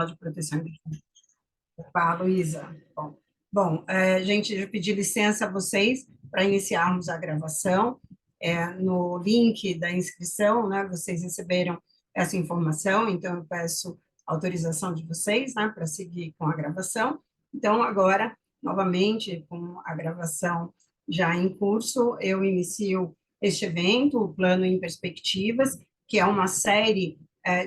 de Proteção e Defesa. Opa, Luísa. Bom, gente, eu pedi licença a vocês para iniciarmos a gravação. No link da inscrição, né, vocês receberam essa informação, então eu peço autorização de vocês, né, para seguir com a gravação. Então, agora, novamente, com a gravação já em curso, eu inicio este evento, o Plano em Perspectivas, que é uma série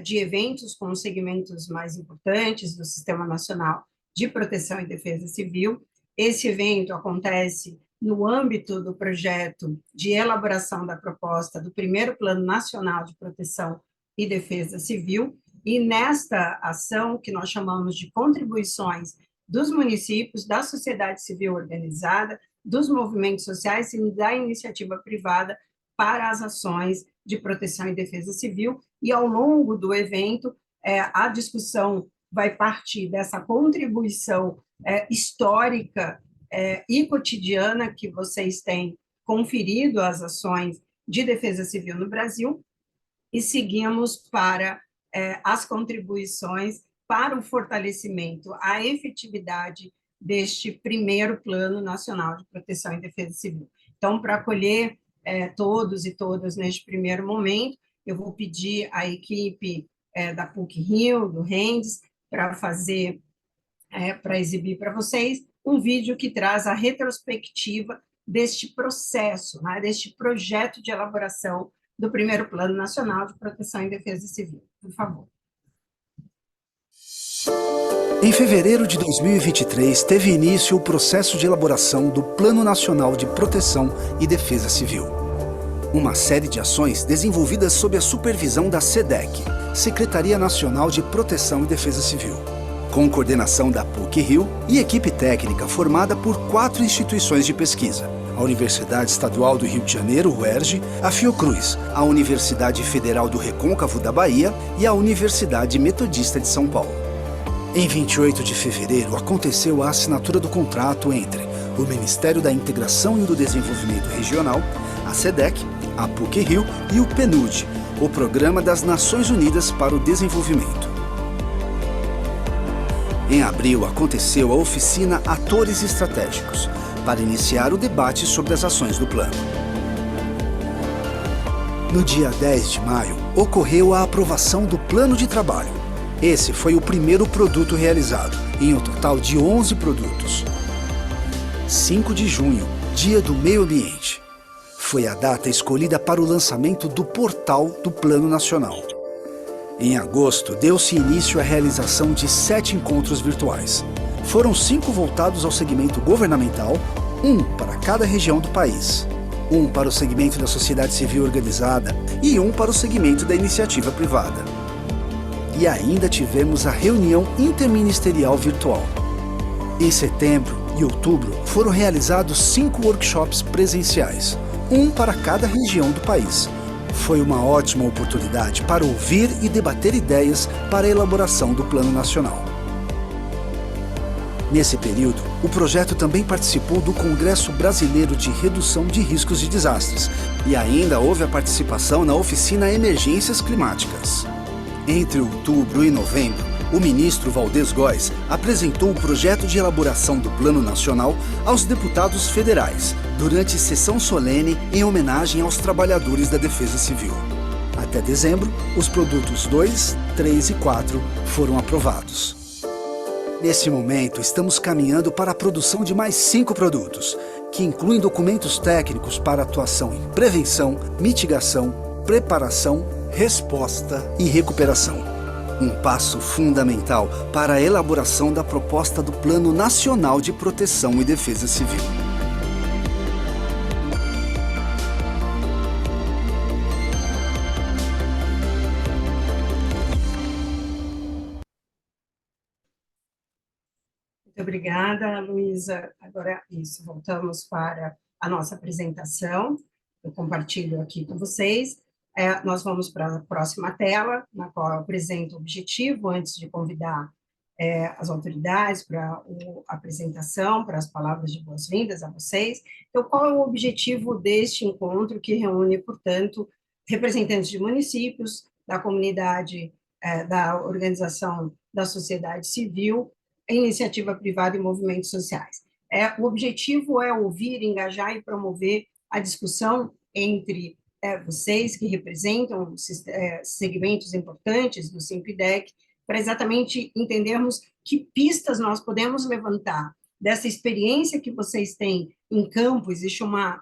de eventos com os segmentos mais importantes do Sistema Nacional de Proteção e Defesa Civil. Esse evento acontece no âmbito do projeto de elaboração da proposta do primeiro Plano Nacional de Proteção e Defesa Civil, e nesta ação, que nós chamamos de contribuições dos municípios, da sociedade civil organizada, dos movimentos sociais e da iniciativa privada para as ações de proteção e defesa civil, e ao longo do evento, a discussão vai partir dessa contribuição histórica e cotidiana que vocês têm conferido às ações de defesa civil no Brasil, e seguimos para as contribuições para o fortalecimento, a efetividade deste primeiro Plano Nacional de Proteção e Defesa Civil. Então, para acolher todos e todas neste primeiro momento, eu vou pedir à equipe da PUC-Rio, do RENDES, para fazer, para exibir para vocês um vídeo que traz a retrospectiva deste processo, né, deste projeto de elaboração do primeiro Plano Nacional de Proteção e Defesa Civil. Por favor. Em fevereiro de 2023, teve início o processo de elaboração do Plano Nacional de Proteção e Defesa Civil. Uma série de ações desenvolvidas sob a supervisão da SEDEC, Secretaria Nacional de Proteção e Defesa Civil, com coordenação da PUC-Rio e equipe técnica formada por 4 instituições de pesquisa: a Universidade Estadual do Rio de Janeiro, UERJ, a Fiocruz, a Universidade Federal do Recôncavo da Bahia e a Universidade Metodista de São Paulo. Em 28 de fevereiro, aconteceu a assinatura do contrato entre o Ministério da Integração e do Desenvolvimento Regional, a SEDEC, a PUC-Rio e o PNUD, o Programa das Nações Unidas para o Desenvolvimento. Em abril, aconteceu a oficina Atores Estratégicos, para iniciar o debate sobre as ações do plano. No dia 10 de maio, ocorreu a aprovação do Plano de Trabalho. Esse foi o primeiro produto realizado, em um total de 11 produtos. 5 de junho, Dia do Meio Ambiente. Foi a data escolhida para o lançamento do portal do Plano Nacional. Em agosto, deu-se início à realização de 7 encontros virtuais. Foram 5 voltados ao segmento governamental, 1 para cada região do país, 1 para o segmento da sociedade civil organizada e 1 para o segmento da iniciativa privada. E ainda tivemos a reunião interministerial virtual. Em setembro e outubro foram realizados 5 workshops presenciais, 1 para cada região do país. Foi uma ótima oportunidade para ouvir e debater ideias para a elaboração do Plano Nacional. Nesse período, o projeto também participou do Congresso Brasileiro de Redução de Riscos de Desastres e ainda houve a participação na oficina Emergências Climáticas. Entre outubro e novembro, o ministro Valdez Góes apresentou o projeto de elaboração do Plano Nacional aos deputados federais, durante sessão solene em homenagem aos trabalhadores da Defesa Civil. Até dezembro, os produtos 2, 3 e 4 foram aprovados. Nesse momento, estamos caminhando para a produção de mais 5 produtos, que incluem documentos técnicos para atuação em prevenção, mitigação, preparação, resposta e recuperação. Um passo fundamental para a elaboração da proposta do Plano Nacional de Proteção e Defesa Civil. Muito obrigada, Luísa. Agora, isso, voltamos para a nossa apresentação. Eu compartilho aqui com vocês. Nós vamos para a próxima tela, na qual eu apresento o objetivo, antes de convidar as autoridades para a apresentação, para as palavras de boas-vindas a vocês. Então, qual é o objetivo deste encontro, que reúne, portanto, representantes de municípios, da comunidade, da organização da sociedade civil, iniciativa privada e movimentos sociais. O objetivo é ouvir, engajar e promover a discussão entre vocês que representam segmentos importantes do Simpidec, para exatamente entendermos que pistas nós podemos levantar dessa experiência que vocês têm em campo. Existe uma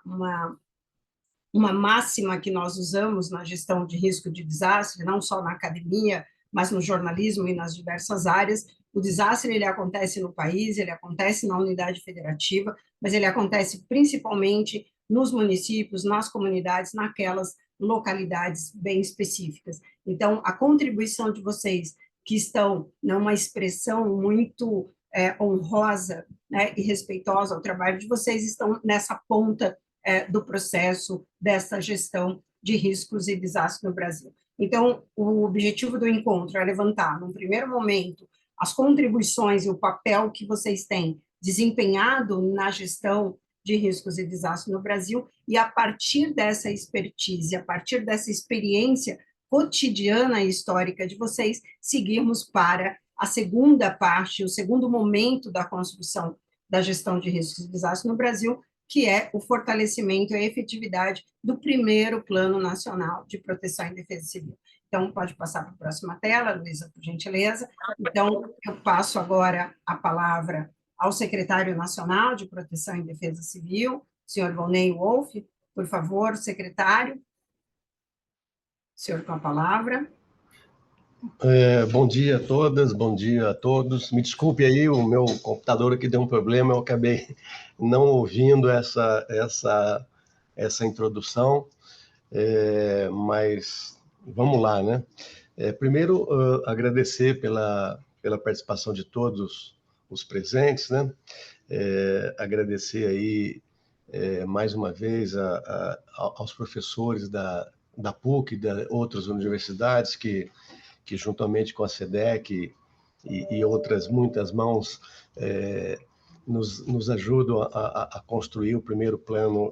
máxima que nós usamos na gestão de risco de desastre, não só na academia, mas no jornalismo e nas diversas áreas. O desastre ele acontece no país, ele acontece na unidade federativa, mas ele acontece principalmente nos municípios, nas comunidades, naquelas localidades bem específicas. Então, a contribuição de vocês, que estão numa expressão muito honrosa, né, e respeitosa ao trabalho de vocês, estão nessa ponta do processo dessa gestão de riscos e desastres no Brasil. Então, o objetivo do encontro é levantar, num primeiro momento, as contribuições e o papel que vocês têm desempenhado na gestão de riscos e desastres no Brasil, e a partir dessa expertise, a partir dessa experiência cotidiana e histórica de vocês, seguirmos para a segunda parte, o segundo momento da construção da gestão de riscos e desastres no Brasil, que é o fortalecimento e a efetividade do primeiro Plano Nacional de Proteção e Defesa Civil. Então, pode passar para a próxima tela, Luísa, por gentileza. Então, eu passo agora a palavra ao secretário nacional de Proteção e Defesa Civil, senhor Volney Wolff. Por favor, secretário. Senhor com a palavra. Bom dia a todas, bom dia a todos. Me desculpe aí, o meu computador aqui deu um problema, eu acabei não ouvindo essa introdução, mas vamos lá, né? Primeiro, agradecer pela participação de todos os presentes, né? Agradecer aí, mais uma vez, aos professores da PUC e de outras universidades que juntamente com a SEDEC e outras muitas mãos, nos ajudam a construir o primeiro Plano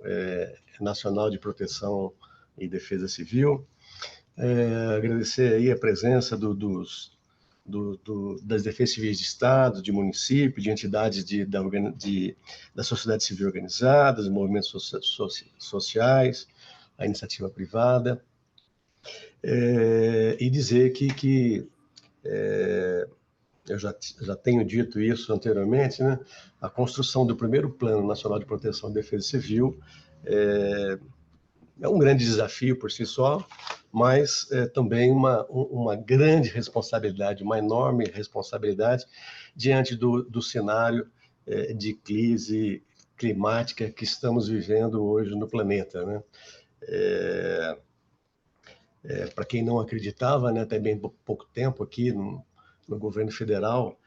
Nacional de Proteção e Defesa Civil. Agradecer aí a presença das defesas civis de Estado, de município, de entidades da sociedade civil organizada, dos movimentos sociais, a iniciativa privada. E dizer que eu já tenho dito isso anteriormente, né? A construção do primeiro Plano Nacional de Proteção e Defesa Civil é um grande desafio por si só, mas também uma grande responsabilidade, uma enorme responsabilidade diante do cenário de crise climática que estamos vivendo hoje no planeta, né? Para quem não acreditava, né, até bem pouco tempo aqui no governo federal,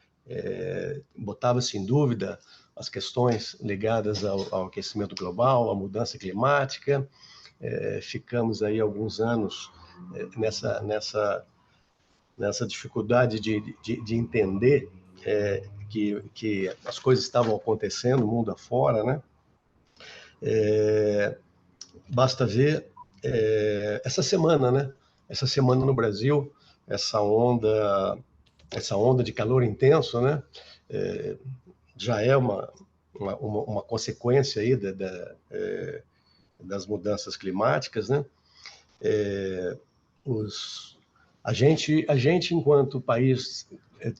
botava-se em dúvida as questões ligadas ao aquecimento global, à mudança climática. Ficamos aí alguns anos nessa dificuldade de entender que as coisas estavam acontecendo mundo afora, né? Basta ver essa semana, né? Essa semana no Brasil, essa onda de calor intenso, né? Já é uma consequência aí das mudanças climáticas, né? A gente, enquanto país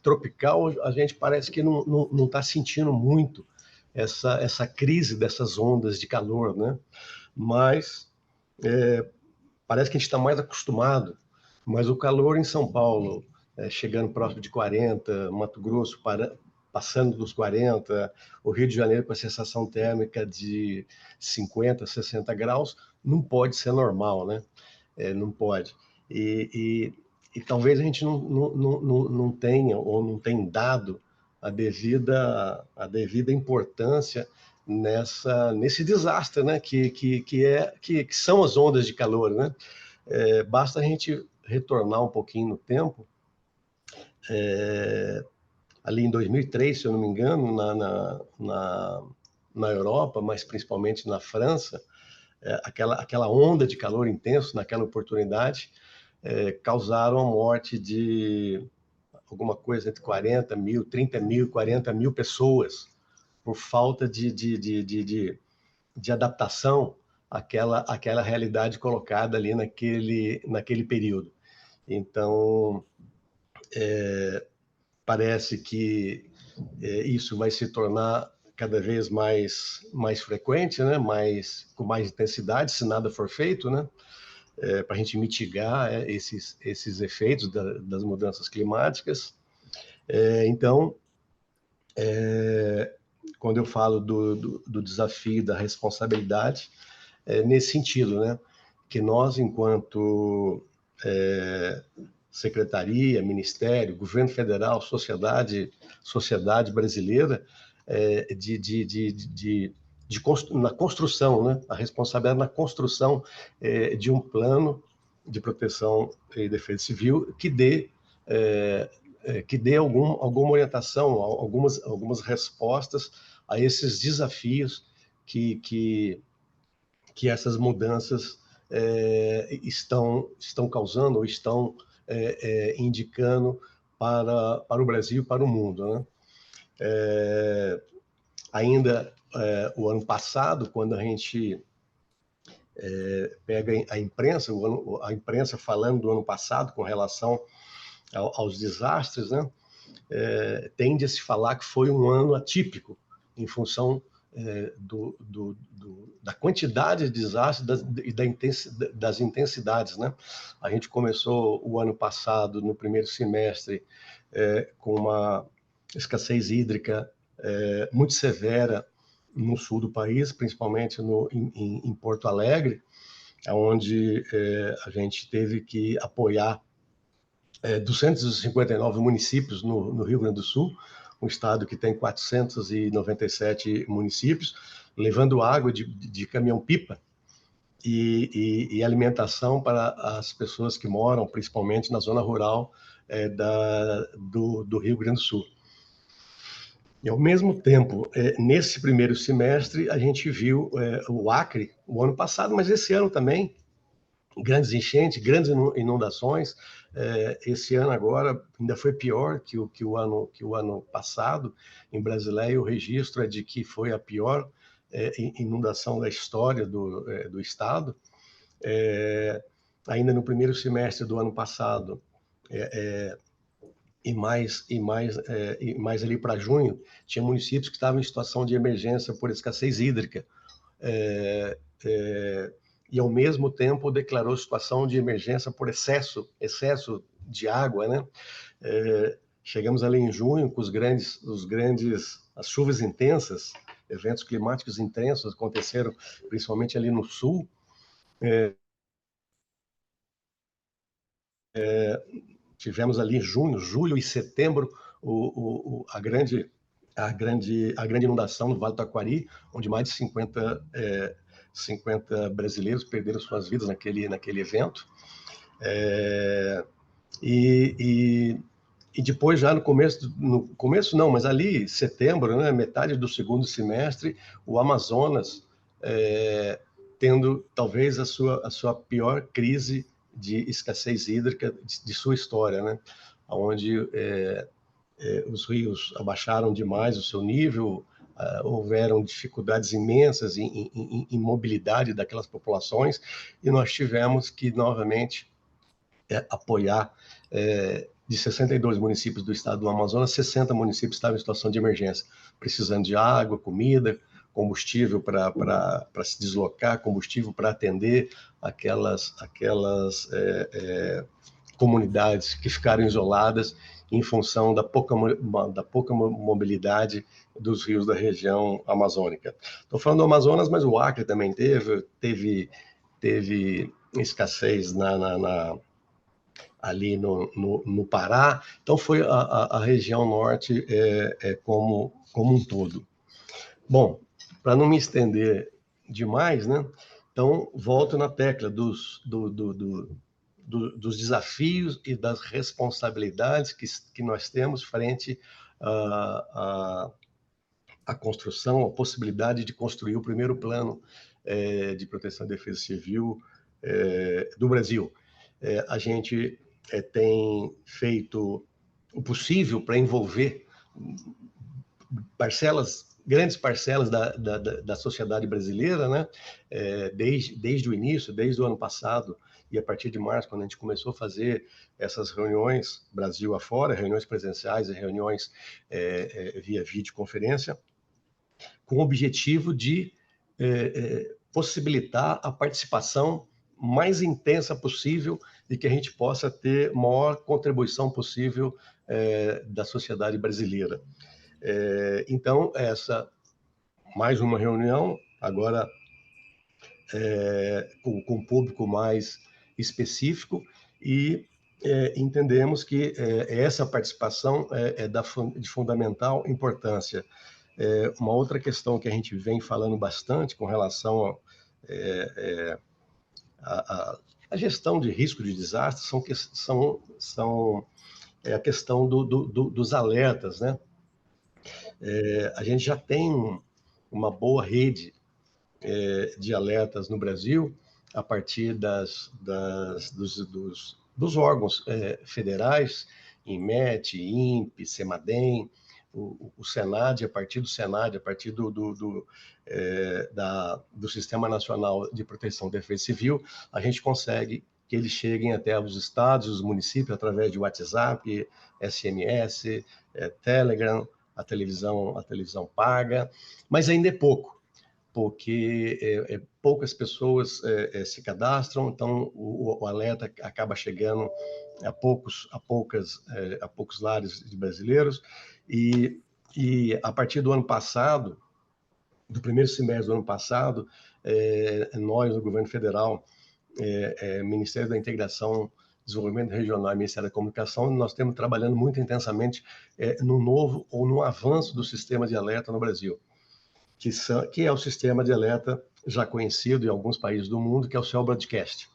tropical, a gente parece que não está sentindo muito essa crise dessas ondas de calor, né? Mas parece que a gente está mais acostumado, mas o calor em São Paulo, chegando próximo de 40, Mato Grosso passando dos 40, o Rio de Janeiro com a sensação térmica de 50, 60 graus, não pode ser normal, né? Não pode. E talvez a gente não tenha, ou não tenha dado a devida importância nesse desastre, né? Que são as ondas de calor, né? Basta a gente retornar um pouquinho no tempo, ali em 2003, se eu não me engano, na Europa, mas principalmente na França, aquela onda de calor intenso naquela oportunidade causaram a morte alguma coisa entre 40 mil, 30 mil, 40 mil pessoas, por falta de adaptação àquela realidade colocada ali naquele período. Então, parece que isso vai se tornar cada vez mais frequente, né? Com mais intensidade, se nada for feito, né? Para a gente mitigar esses efeitos das mudanças climáticas. Então, quando eu falo do desafio, da responsabilidade, nesse sentido, né? Que nós, enquanto secretaria, ministério, governo federal, sociedade brasileira, na construção, né? A responsabilidade na construção de um plano de proteção e defesa civil que dê alguma orientação, algumas respostas a esses desafios que essas mudanças estão causando ou estão indicando para o Brasil e para o mundo, né? Ainda o ano passado, quando a gente pega a imprensa falando do ano passado com relação aos desastres, né? Tende a se falar que foi um ano atípico em função da quantidade de desastres e das intensidades, né? A gente começou o ano passado, no primeiro semestre, com uma escassez hídrica muito severa no sul do país, principalmente em Porto Alegre, onde a gente teve que apoiar 259 municípios no Rio Grande do Sul, um estado que tem 497 municípios, levando água de caminhão-pipa e alimentação para as pessoas que moram, principalmente na zona rural do Rio Grande do Sul. E, ao mesmo tempo, nesse primeiro semestre, a gente viu o Acre, o ano passado, mas esse ano também, grandes enchentes, grandes inundações. Esse ano agora ainda foi pior que o ano passado. Em Brasileia, o registro é de que foi a pior inundação da história do estado. Ainda no primeiro semestre do ano passado, e mais ali para junho, tinha municípios que estavam em situação de emergência por escassez hídrica. E, ao mesmo tempo, declarou situação de emergência por excesso de água, né? Chegamos ali em junho com as chuvas intensas, eventos climáticos intensos aconteceram principalmente ali no sul. Tivemos ali em junho, julho e setembro a grande inundação no Vale do Taquari, onde mais de 50 brasileiros perderam suas vidas naquele evento. E depois, já no começo não, mas ali, setembro, né, metade do segundo semestre, o Amazonas tendo talvez a sua pior crise de escassez hídrica de sua história, né? Onde os rios abaixaram demais o seu nível, houveram dificuldades imensas em mobilidade daquelas populações, e nós tivemos que, novamente, apoiar de 62 municípios do estado do Amazonas, 60 municípios estavam em situação de emergência, precisando de água, comida, combustível para se deslocar, combustível para atender aquelas comunidades que ficaram isoladas em função da pouca mobilidade dos rios da região amazônica. Estou falando do Amazonas, mas o Acre também teve escassez ali no Pará. Então, foi a região norte como um todo. Bom, para não me estender demais, né? Então, volto na tecla dos desafios e das responsabilidades que nós temos frente à construção, à possibilidade de construir o primeiro plano de proteção e defesa civil do Brasil. A gente tem feito o possível para envolver grandes parcelas da sociedade brasileira, né? Desde o início, desde o ano passado, e a partir de março, quando a gente começou a fazer essas reuniões Brasil afora, reuniões presenciais e reuniões via videoconferência, com o objetivo de possibilitar a participação mais intensa possível e que a gente possa ter maior contribuição possível da sociedade brasileira. Então, mais uma reunião, agora com um público mais específico, e entendemos que essa participação é de fundamental importância. Uma outra questão que a gente vem falando bastante com relação à gestão de risco de desastre são a questão dos alertas, né? A gente já tem uma boa rede de alertas no Brasil, a partir dos órgãos federais, INMET, INPE, CEMADEM, o SENAD, a partir do SENAD, a partir do Sistema Nacional de Proteção e Defesa Civil, a gente consegue que eles cheguem até os estados, os municípios, através de WhatsApp, SMS, Telegram, a televisão paga, mas ainda é pouco, porque poucas pessoas se cadastram, então o alerta acaba chegando a poucos lares de brasileiros, e a partir do ano passado, do primeiro semestre do ano passado, nós, no governo federal, Ministério da Integração, Desenvolvimento Regional e Ministério da Comunicação, nós estamos trabalhando muito intensamente no novo ou no avanço do sistema de alerta no Brasil, que é o sistema de alerta já conhecido em alguns países do mundo, que é o Cell Broadcast.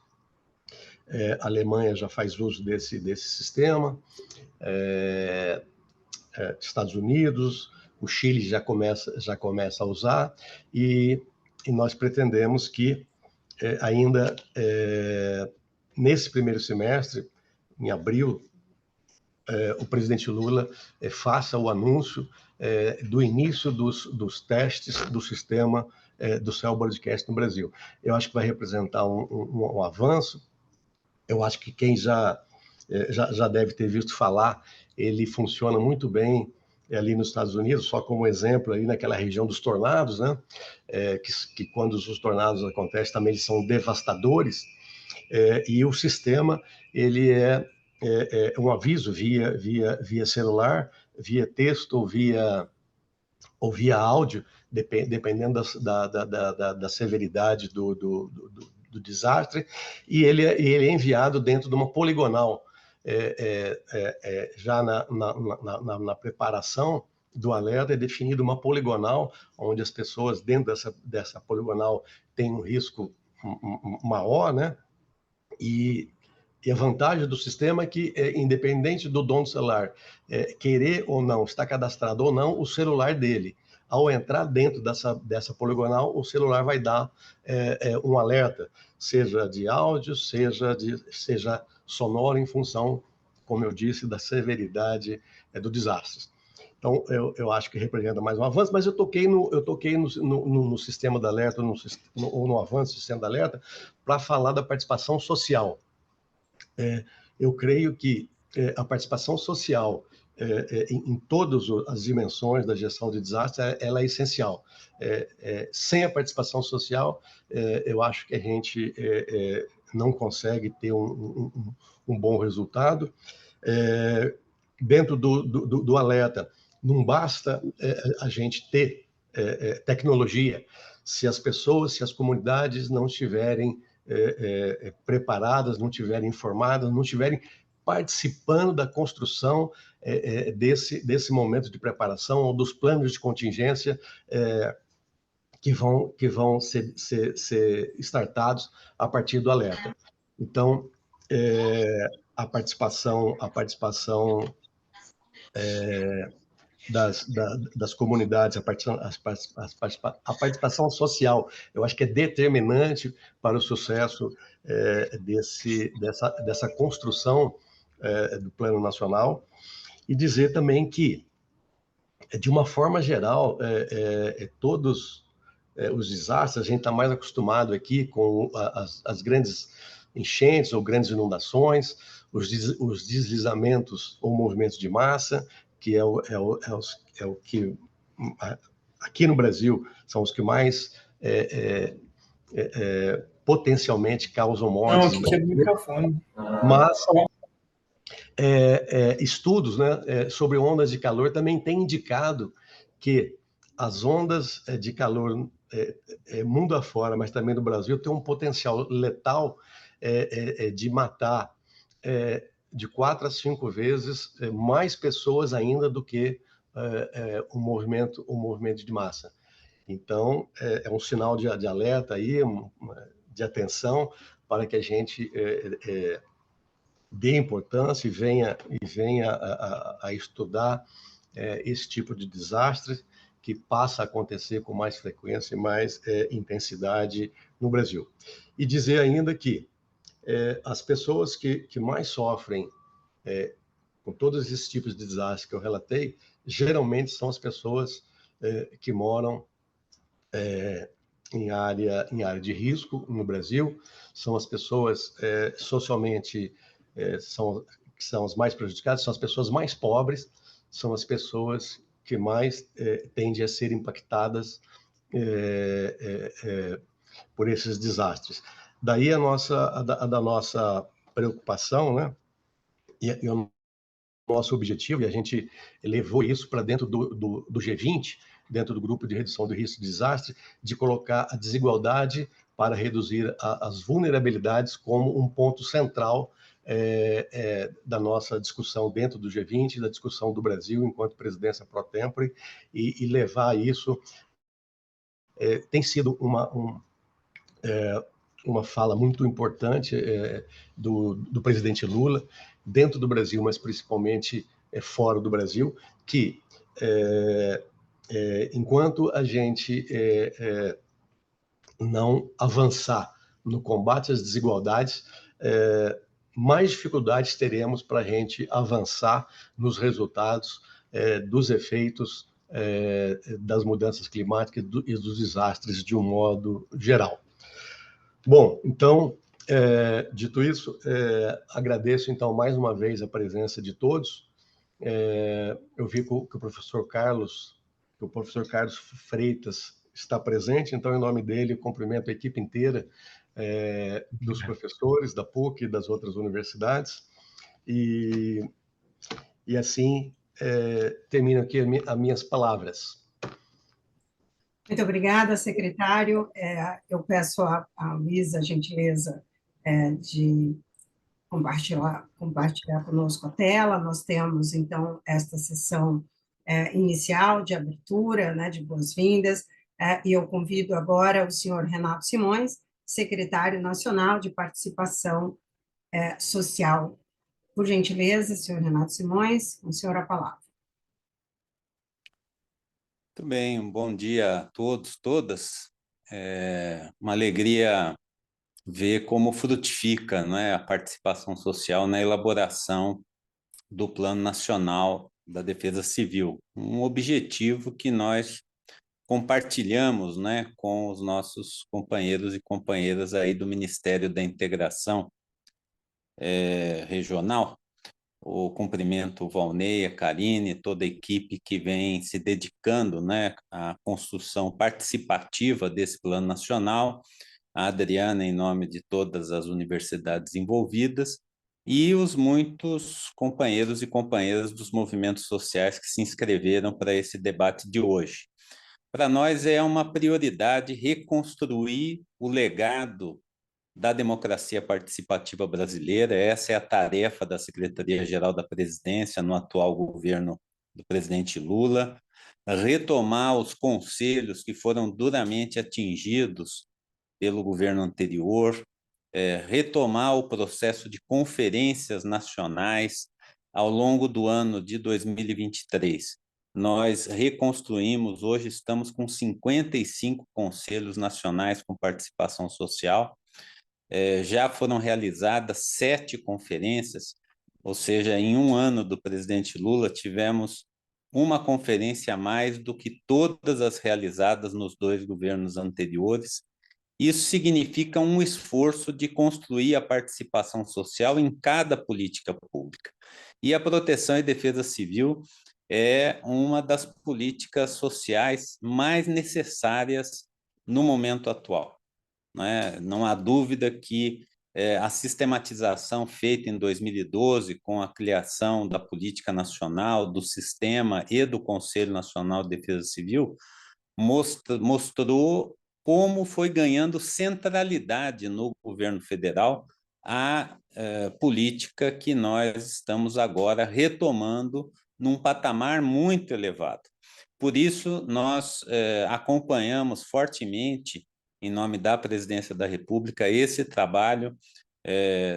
A Alemanha já faz uso desse sistema, Estados Unidos, o Chile já começa a usar, e nós pretendemos que ainda nesse primeiro semestre, em abril, o presidente Lula faça o anúncio do início dos testes do sistema do Cell Broadcast no Brasil. Eu acho que vai representar um avanço. Eu acho que quem já deve ter visto falar, ele funciona muito bem ali nos Estados Unidos, só como exemplo, ali naquela região dos tornados, né? Que quando os tornados acontecem, também eles são devastadores, e o sistema, ele é um aviso via celular, via texto ou via áudio, dependendo da severidade do desastre, e ele é enviado dentro de uma poligonal. Já na preparação do alerta é definida uma poligonal, onde as pessoas dentro dessa poligonal têm um risco maior, né? E a vantagem do sistema é que, independente do dono do celular querer ou não, estar cadastrado ou não, o celular dele, ao entrar dentro dessa poligonal, o celular vai dar um alerta, seja de áudio, seja sonoro, em função, como eu disse, da severidade do desastre. Então, eu acho que representa mais um avanço, mas eu toquei no sistema de alerta, ou no avanço do sistema de alerta, para falar da participação social. Eu creio que a participação social em todas as dimensões da gestão de desastre, ela é essencial. Sem a participação social, eu acho que a gente não consegue ter um bom resultado. Dentro do alerta, não basta a gente ter tecnologia, se as pessoas, se as comunidades não estiverem preparadas, não estiverem informadas, não estiverem participando da construção desse momento de preparação, ou dos planos de contingência que vão ser startados a partir do alerta. Então, a participação das comunidades, a participação social, eu acho que é determinante para o sucesso dessa construção do Plano Nacional. E dizer também que, de uma forma geral, todos os desastres, a gente está mais acostumado aqui com as grandes enchentes ou grandes inundações, os deslizamentos ou movimentos de massa, que é o que, aqui no Brasil, são os que mais potencialmente causam mortes. Não, aqui é do microfone. Mas estudos, né, sobre ondas de calor também têm indicado que as ondas de calor mundo afora, mas também no Brasil, têm um potencial letal de matar de 4 a 5 vezes mais pessoas ainda do que o movimento de massa. Então, é um sinal de alerta aí, de atenção, para que a gente dê importância e venha a estudar esse tipo de desastre que passa a acontecer com mais frequência e mais intensidade no Brasil. E dizer ainda que as pessoas que mais sofrem com todos esses tipos de desastres que eu relatei, geralmente são as pessoas que moram em área de risco no Brasil, são as pessoas socialmente que são as mais prejudicadas, são as pessoas mais pobres, são as pessoas que mais tendem a ser impactadas por esses desastres. Daí a nossa preocupação, né? E o nosso objetivo, e a gente levou isso para dentro do G20, dentro do grupo de redução do risco de desastre, de colocar a desigualdade para reduzir as vulnerabilidades como um ponto central da nossa discussão dentro do G20, da discussão do Brasil enquanto presidência pro tempore, e levar isso. Tem sido uma fala muito importante do presidente Lula, dentro do Brasil, mas principalmente fora do Brasil, que enquanto a gente não avançar no combate às desigualdades, mais dificuldades teremos para a gente avançar nos resultados dos efeitos das mudanças climáticas e dos desastres de um modo geral. Bom, então, dito isso, agradeço, então, mais uma vez a presença de todos. Eu vi que o professor Carlos Freitas está presente, então, em nome dele, cumprimento a equipe inteira dos professores da PUC e das outras universidades, e assim termino aqui as minhas palavras. Muito obrigada, secretário. Eu peço à Luísa a gentileza de compartilhar conosco a tela. Nós temos, então, esta sessão inicial de abertura, né, de boas-vindas, e eu convido agora o senhor Renato Simões, secretário nacional de participação social. Por gentileza, senhor Renato Simões, com o senhor a palavra. Muito bem, um bom dia a todos, todas. Uma alegria ver como frutifica, né, a participação social na elaboração do Plano Nacional da Defesa Civil, um objetivo que nós compartilhamos, né, com os nossos companheiros e companheiras aí do Ministério da Integração Regional. O cumprimento Valnei, a Karine, toda a equipe que vem se dedicando, né, à construção participativa desse Plano Nacional, a Adriana, em nome de todas as universidades envolvidas, e os muitos companheiros e companheiras dos movimentos sociais que se inscreveram para esse debate de hoje. Para nós é uma prioridade reconstruir o legado da democracia participativa brasileira. Essa é a tarefa da Secretaria-Geral da Presidência no atual governo do presidente Lula, retomar os conselhos que foram duramente atingidos pelo governo anterior, retomar o processo de conferências nacionais ao longo do ano de 2023. Nós reconstruímos, hoje estamos com 55 conselhos nacionais com participação social, já foram realizadas 7 conferências, ou seja, em um ano do presidente Lula, tivemos uma conferência a mais do que todas as realizadas nos 2 governos anteriores. Isso significa um esforço de construir a participação social em cada política pública. E a proteção e defesa civil é uma das políticas sociais mais necessárias no momento atual, né? Não há dúvida que a sistematização feita em 2012, com a criação da Política Nacional, do Sistema e do Conselho Nacional de Defesa Civil, mostrou como foi ganhando centralidade no governo federal a política que nós estamos agora retomando num patamar muito elevado. Por isso, nós acompanhamos fortemente, em nome da Presidência da República, esse trabalho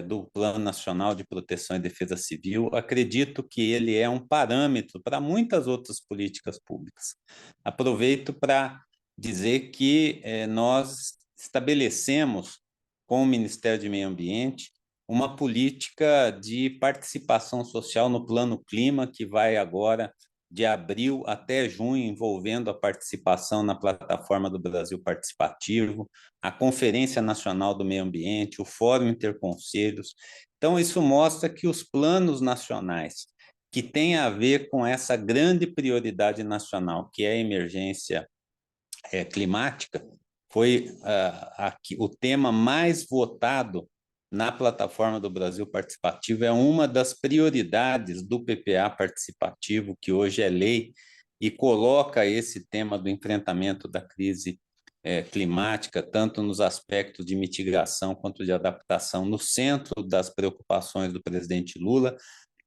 do Plano Nacional de Proteção e Defesa Civil. Acredito que ele é um parâmetro para muitas outras políticas públicas. Aproveito para dizer que nós estabelecemos, com o Ministério do Meio Ambiente, uma política de participação social no Plano Clima, que vai agora de abril até junho, envolvendo a participação na plataforma do Brasil Participativo, a Conferência Nacional do Meio Ambiente, o Fórum Interconselhos. Então, isso mostra que os planos nacionais, que têm a ver com essa grande prioridade nacional, que é a emergência climática, foi o tema mais votado na plataforma do Brasil Participativo, é uma das prioridades do PPA participativo, que hoje é lei, e coloca esse tema do enfrentamento da crise climática, tanto nos aspectos de mitigação quanto de adaptação, no centro das preocupações do presidente Lula,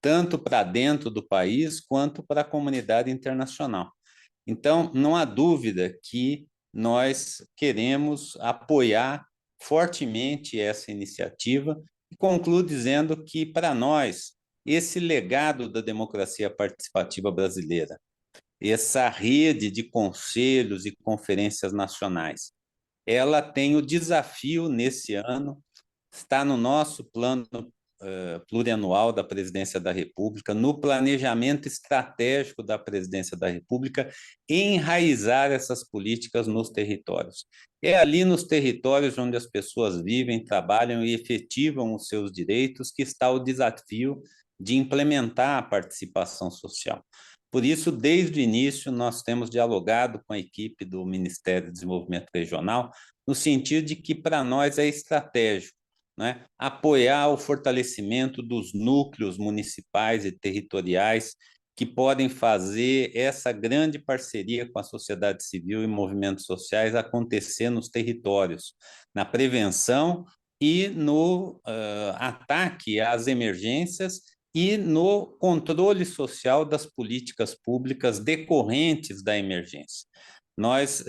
tanto para dentro do país quanto para a comunidade internacional. Então, não há dúvida que nós queremos apoiar fortemente essa iniciativa e concluo dizendo que, para nós, esse legado da democracia participativa brasileira, essa rede de conselhos e conferências nacionais, ela tem o desafio nesse ano, está no nosso plano plurianual da Presidência da República, no planejamento estratégico da Presidência da República, enraizar essas políticas nos territórios. É ali nos territórios onde as pessoas vivem, trabalham e efetivam os seus direitos que está o desafio de implementar a participação social. Por isso, desde o início, nós temos dialogado com a equipe do Ministério do Desenvolvimento Regional, no sentido de que, para nós, é estratégico, né? Apoiar o fortalecimento dos núcleos municipais e territoriais que podem fazer essa grande parceria com a sociedade civil e movimentos sociais acontecer nos territórios, na prevenção e no ataque às emergências e no controle social das políticas públicas decorrentes da emergência. Nós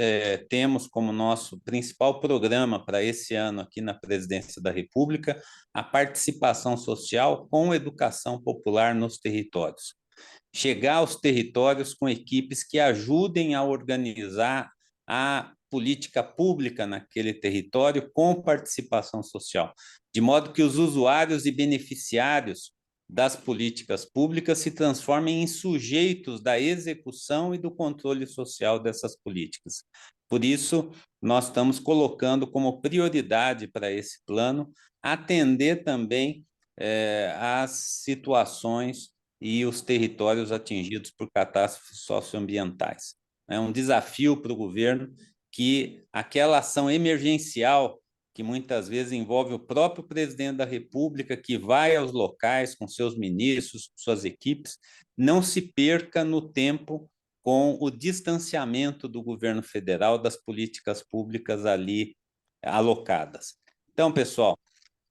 temos como nosso principal programa para esse ano aqui na Presidência da República a participação social com educação popular nos territórios. Chegar aos territórios com equipes que ajudem a organizar a política pública naquele território com participação social, de modo que os usuários e beneficiários das políticas públicas se transformem em sujeitos da execução e do controle social dessas políticas. Por isso, nós estamos colocando como prioridade para esse plano atender também as situações e os territórios atingidos por catástrofes socioambientais. É um desafio para o governo que aquela ação emergencial que muitas vezes envolve o próprio presidente da República, que vai aos locais com seus ministros, suas equipes, não se perca no tempo com o distanciamento do governo federal das políticas públicas ali alocadas. Então, pessoal,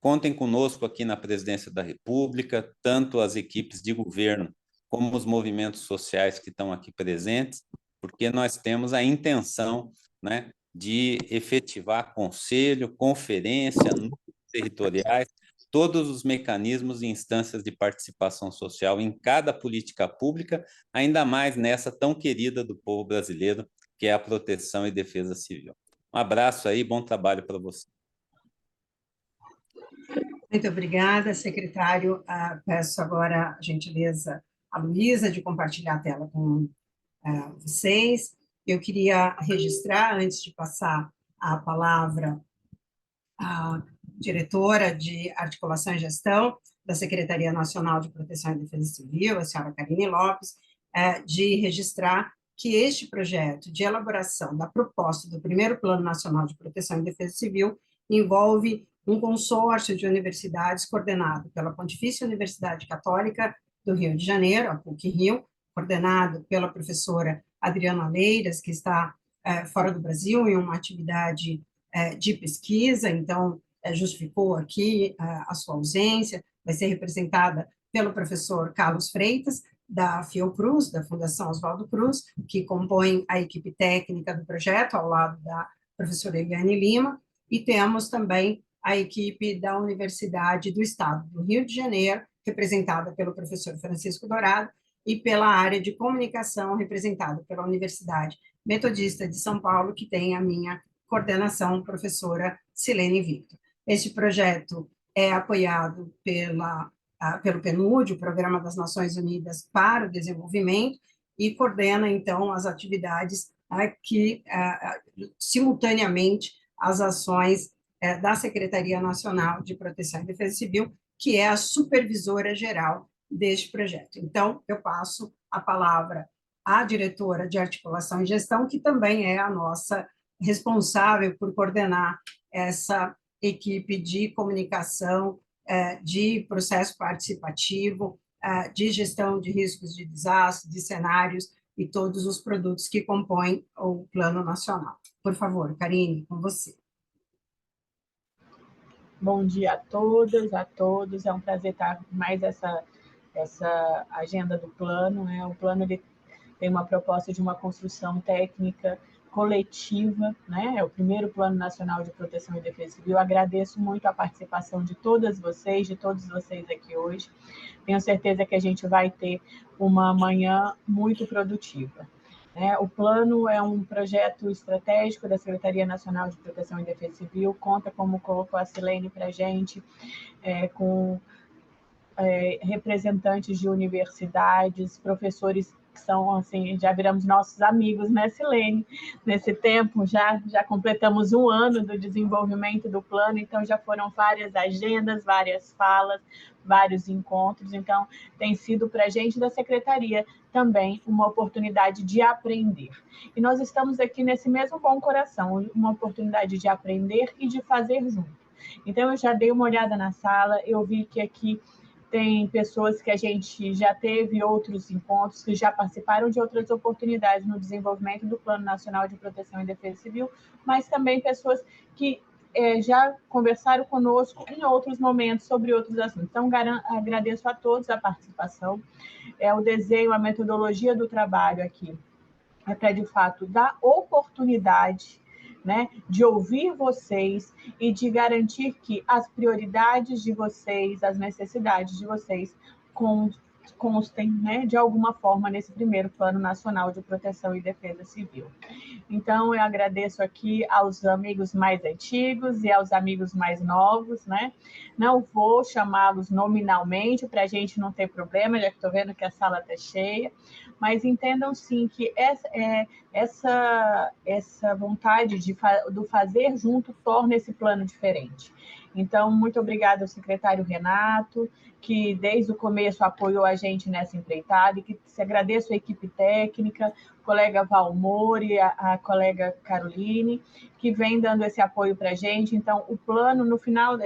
contem conosco aqui na Presidência da República, tanto as equipes de governo como os movimentos sociais que estão aqui presentes, porque nós temos a intenção, né, de efetivar conselho, conferência, núcleos territoriais, todos os mecanismos e instâncias de participação social em cada política pública, ainda mais nessa tão querida do povo brasileiro, que é a proteção e defesa civil. Um abraço aí, bom trabalho para você. Muito obrigada, secretário. Peço agora a gentileza a Luísa de compartilhar a tela com vocês. Eu queria registrar, antes de passar a palavra à diretora de Articulação e Gestão da Secretaria Nacional de Proteção e Defesa Civil, a senhora Karine Lopes, de registrar que este projeto de elaboração da proposta do primeiro Plano Nacional de Proteção e Defesa Civil envolve um consórcio de universidades coordenado pela Pontifícia Universidade Católica do Rio de Janeiro, a PUC-Rio, coordenado pela professora Adriana Leiras, que está fora do Brasil em uma atividade de pesquisa, então justificou aqui a sua ausência, vai ser representada pelo professor Carlos Freitas, da Fiocruz, da Fundação Oswaldo Cruz, que compõe a equipe técnica do projeto, ao lado da professora Eliane Lima, e temos também a equipe da Universidade do Estado do Rio de Janeiro, representada pelo professor Francisco Dourado, e pela área de comunicação, representada pela Universidade Metodista de São Paulo, que tem a minha coordenação, professora Silene Victor. Este projeto é apoiado pelo PNUD, o Programa das Nações Unidas para o Desenvolvimento, e coordena, então, as atividades simultaneamente, as ações da Secretaria Nacional de Proteção e Defesa Civil, que é a supervisora geral deste projeto. Então, eu passo a palavra à diretora de Articulação e Gestão, que também é a nossa responsável por coordenar essa equipe de comunicação, de processo participativo, de gestão de riscos de desastre, de cenários e todos os produtos que compõem o Plano Nacional. Por favor, Karine, com você. Bom dia a todas, a todos. É um prazer estar mais essa agenda do plano, né? O plano ele tem uma proposta de uma construção técnica coletiva, né? É o primeiro Plano Nacional de Proteção e Defesa Civil. Agradeço muito a participação de todas vocês, de todos vocês aqui hoje. Tenho certeza que a gente vai ter uma manhã muito produtiva. O plano é um projeto estratégico da Secretaria Nacional de Proteção e Defesa Civil, conta, como colocou a Silene para a gente, com representantes de universidades, professores que são, assim, já viramos nossos amigos, né, Silene? Nesse tempo, já completamos 1 ano do desenvolvimento do plano, então já foram várias agendas, várias falas, vários encontros, então tem sido para a gente da Secretaria também uma oportunidade de aprender. E nós estamos aqui nesse mesmo bom coração, uma oportunidade de aprender e de fazer junto. Então eu já dei uma olhada na sala, eu vi que aqui tem pessoas que a gente já teve outros encontros, que já participaram de outras oportunidades no desenvolvimento do Plano Nacional de Proteção e Defesa Civil, mas também pessoas que já conversaram conosco em outros momentos sobre outros assuntos. Então, agradeço a todos a participação. O desenho, a metodologia do trabalho aqui é para, de fato, dar oportunidade, né, de ouvir vocês e de garantir que as prioridades de vocês, as necessidades de vocês constem, né, de alguma forma nesse primeiro Plano Nacional de Proteção e Defesa Civil. Então, eu agradeço aqui aos amigos mais antigos e aos amigos mais novos, né? Não vou chamá-los nominalmente para a gente não ter problema, já que estou vendo que a sala está cheia, mas entendam sim que essa vontade do fazer junto torna esse plano diferente. Então, muito obrigada ao secretário Renato, que desde o começo apoiou a gente nessa empreitada, e que se agradeço à equipe técnica, o colega Valmor e a colega Caroline, que vem dando esse apoio para a gente. Então, o plano, no final,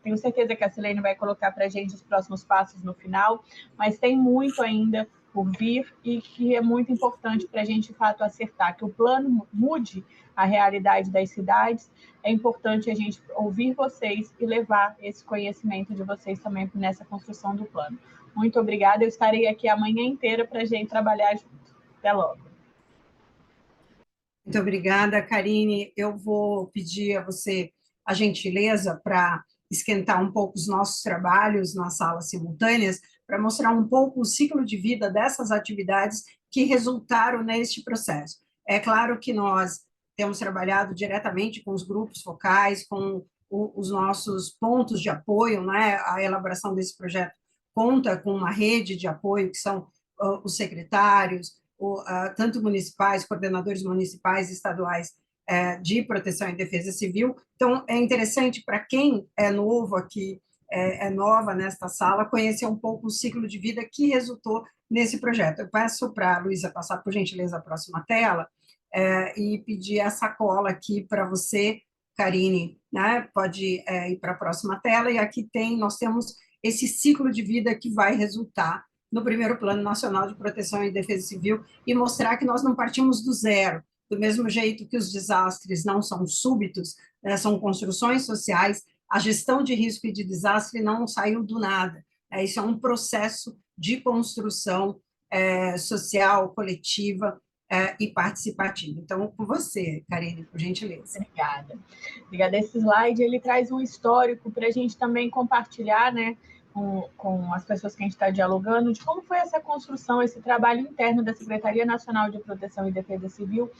tenho certeza que a Silene vai colocar para a gente os próximos passos no final, mas tem muito ainda por vir e que é muito importante para a gente, de fato, acertar, que o plano mude a realidade das cidades. É importante a gente ouvir vocês e levar esse conhecimento de vocês também nessa construção do plano. Muito obrigada, eu estarei aqui a manhã inteira para a gente trabalhar junto. Até logo. Muito obrigada, Karine. Eu vou pedir a você a gentileza para esquentar um pouco os nossos trabalhos nas salas simultâneas, para mostrar um pouco o ciclo de vida dessas atividades que resultaram neste processo. É claro que nós temos trabalhado diretamente com os grupos focais, com os nossos pontos de apoio, né? A elaboração desse projeto conta com uma rede de apoio, que são os secretários, tanto municipais, coordenadores municipais e estaduais de proteção e defesa civil. Então, é interessante para quem é novo aqui, é nova nesta sala, conhecer um pouco o ciclo de vida que resultou nesse projeto. Eu peço para a Luísa passar, por gentileza, a próxima tela, e pedir essa cola aqui para você, Karine, né? Pode ir para a próxima tela, e aqui nós temos esse ciclo de vida que vai resultar no primeiro Plano Nacional de Proteção e Defesa Civil e mostrar que nós não partimos do zero, do mesmo jeito que os desastres não são súbitos, né, são construções sociais, a gestão de risco e de desastre não saiu do nada. Isso é um processo de construção social, coletiva e participativa. Então, com você, Karine, por gentileza. Obrigada. Obrigada. Esse slide, ele traz um histórico para a gente também compartilhar, né, com as pessoas que a gente está dialogando, de como foi essa construção, esse trabalho interno da Secretaria Nacional de Proteção e Defesa Civil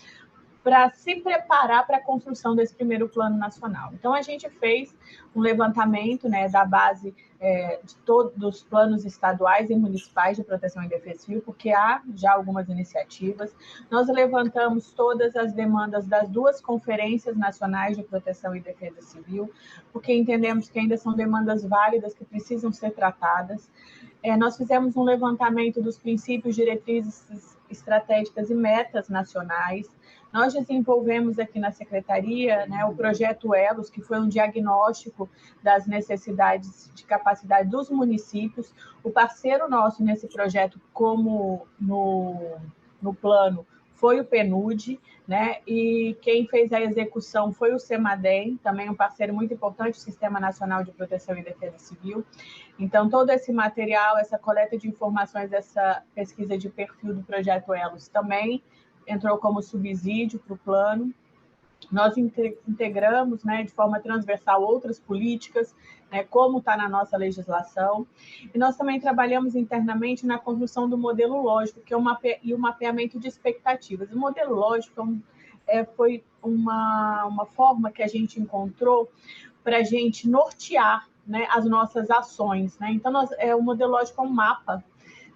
para se preparar para a construção desse primeiro plano nacional. Então, a gente fez um levantamento, né, da base de todos os planos estaduais e municipais de proteção e defesa civil, porque há já algumas iniciativas. Nós levantamos todas as demandas das 2 conferências nacionais de proteção e defesa civil, porque entendemos que ainda são demandas válidas que precisam ser tratadas. Nós fizemos um levantamento dos princípios, diretrizes estratégicas e metas nacionais. Nós desenvolvemos aqui na Secretaria, né, o projeto ELOS, que foi um diagnóstico das necessidades de capacidade dos municípios. O parceiro nosso nesse projeto, como no plano, foi o PNUD, né, e quem fez a execução foi o CEMADEM, também um parceiro muito importante do Sistema Nacional de Proteção e Defesa Civil. Então, todo esse material, essa coleta de informações, essa pesquisa de perfil do projeto ELOS também entrou como subsídio para o plano. Nós integramos, né, de forma transversal outras políticas, né, como está na nossa legislação, e nós também trabalhamos internamente na construção do modelo lógico, que é o mapeamento de expectativas. O modelo lógico foi uma forma que a gente encontrou para a gente nortear, né, as nossas ações, né? Então, o modelo lógico é um mapa,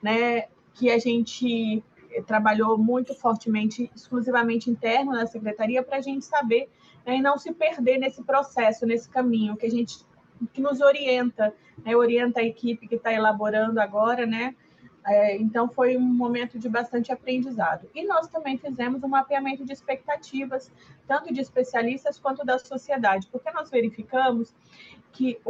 né, que a gente trabalhou muito fortemente, exclusivamente interno na Secretaria, para a gente saber, né, e não se perder nesse processo, nesse caminho, que nos orienta, né, orienta a equipe que está elaborando agora, né? Então, foi um momento de bastante aprendizado. E nós também fizemos um mapeamento de expectativas, tanto de especialistas quanto da sociedade, porque nós verificamos que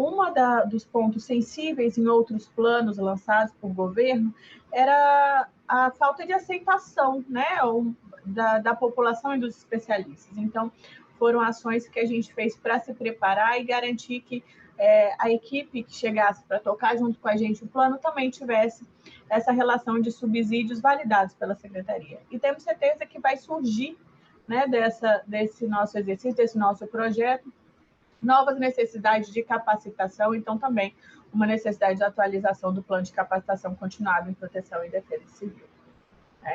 dos pontos sensíveis em outros planos lançados por governo era a falta de aceitação, né, da população e dos especialistas. Então, foram ações que a gente fez para se preparar e garantir que a equipe que chegasse para tocar junto com a gente o plano também tivesse essa relação de subsídios validados pela Secretaria. E temos certeza que vai surgir, né, desse nosso exercício, desse nosso projeto, novas necessidades de capacitação, então também uma necessidade de atualização do plano de capacitação continuada em proteção e defesa civil.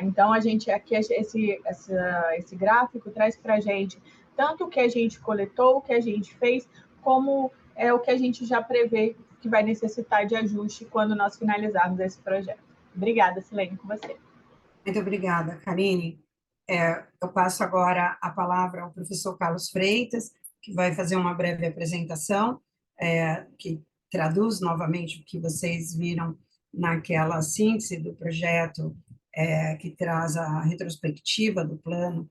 Então, a gente aqui, esse gráfico traz para a gente tanto o que a gente coletou, o que a gente fez, como o que a gente já prevê que vai necessitar de ajuste quando nós finalizarmos esse projeto. Obrigada, Silene, com você. Muito obrigada, Karine. Eu passo agora a palavra ao professor Carlos Freitas, que vai fazer uma breve apresentação, que traduz novamente o que vocês viram naquela síntese do projeto, que traz a retrospectiva do plano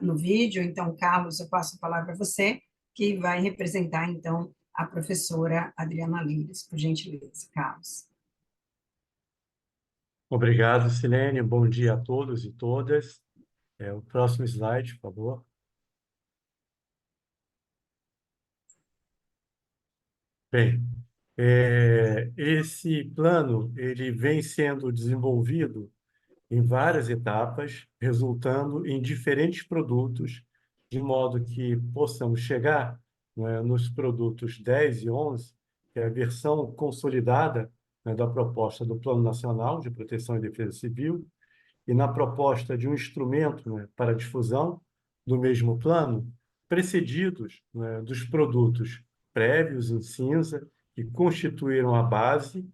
no vídeo. Então, Carlos, eu passo a palavra a você, que vai representar, então, a professora Adriana Lires, por gentileza. Carlos. Obrigado, Silene. Bom dia a todos e todas. O próximo slide, por favor. Bem, esse plano ele vem sendo desenvolvido em várias etapas, resultando em diferentes produtos, de modo que possamos chegar, né, nos produtos 10 e 11, que é a versão consolidada, né, da proposta do Plano Nacional de Proteção e Defesa Civil, e na proposta de um instrumento, né, para a difusão do mesmo plano, precedidos, né, dos produtos prévios em cinza, que constituíram a base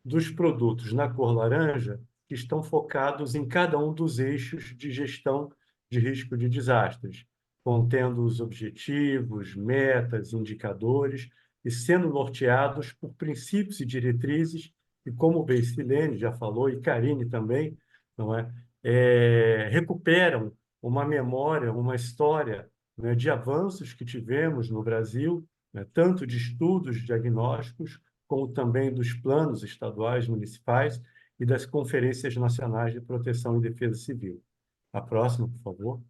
dos produtos na cor laranja, que estão focados em cada um dos eixos de gestão de risco de desastres, contendo os objetivos, metas, indicadores e sendo norteados por princípios e diretrizes, e como bem Silene já falou, e Karine também, não é? Recuperam uma memória, uma história, né, de avanços que tivemos no Brasil, né, tanto de estudos diagnósticos, como também dos planos estaduais, municipais e das conferências nacionais de proteção e defesa civil. A próxima, por favor.